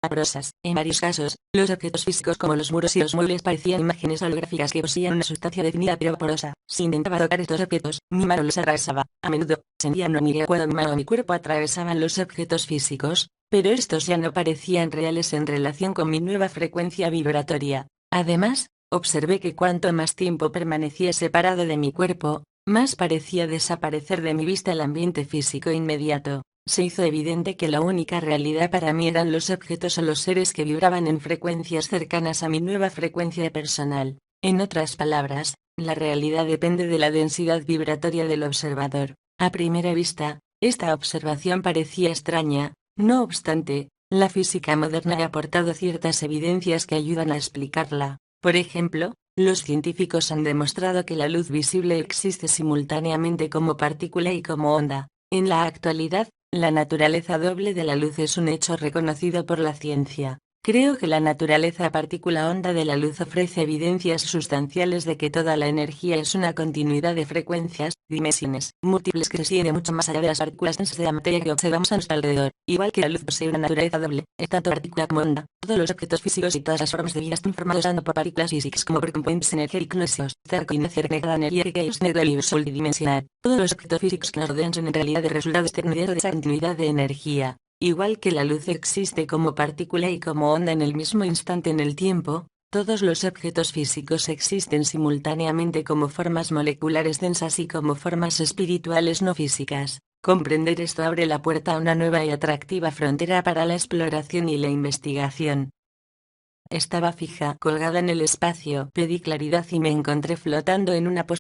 vaporosas. En varios casos, los objetos físicos como los muros y los muebles parecían imágenes holográficas que poseían una sustancia definida pero vaporosa. Si intentaba tocar estos objetos, mi mano los atravesaba. A menudo, sentía una migraña cuando mi mano o mi cuerpo atravesaban los objetos físicos, pero estos ya no parecían reales en relación con mi nueva frecuencia vibratoria. Además, observé que cuanto más tiempo permanecía separado de mi cuerpo, más parecía desaparecer de mi vista el ambiente físico inmediato. se hizo evidente que la única realidad para mí eran los objetos o los seres que vibraban en frecuencias cercanas a mi nueva frecuencia personal. En otras palabras, la realidad depende de la densidad vibratoria del observador. A primera vista, esta observación parecía extraña. No obstante, la física moderna ha aportado ciertas evidencias que ayudan a explicarla. Por ejemplo, los científicos han demostrado que la luz visible existe simultáneamente como partícula y como onda. En la actualidad, la naturaleza doble de la luz es un hecho reconocido por la ciencia. Creo que la naturaleza partícula-onda de la luz ofrece evidencias sustanciales de que toda la energía es una continuidad de frecuencias, dimensiones, múltiples que se extiende mucho más allá de las partículas densas de la materia que observamos a nuestro alrededor. Igual que la luz posee una naturaleza doble, es tanto partícula como onda. Todos los objetos físicos y todas las formas de vida están formados tanto por partículas físicas como por componentes energéticos nuestros. Cerco y cada energía que hay en el universo multidimensional. Todos los objetos físicos que nos rodean son en realidad el resultado externo de esa continuidad de energía. Igual que la luz existe como partícula y como onda en el mismo instante en el tiempo, todos los objetos físicos existen simultáneamente como formas moleculares densas y como formas espirituales no físicas. Comprender esto abre la puerta a una nueva y atractiva frontera para la exploración y la investigación. Estaba fija, colgada en el espacio, pedí claridad y me encontré flotando en una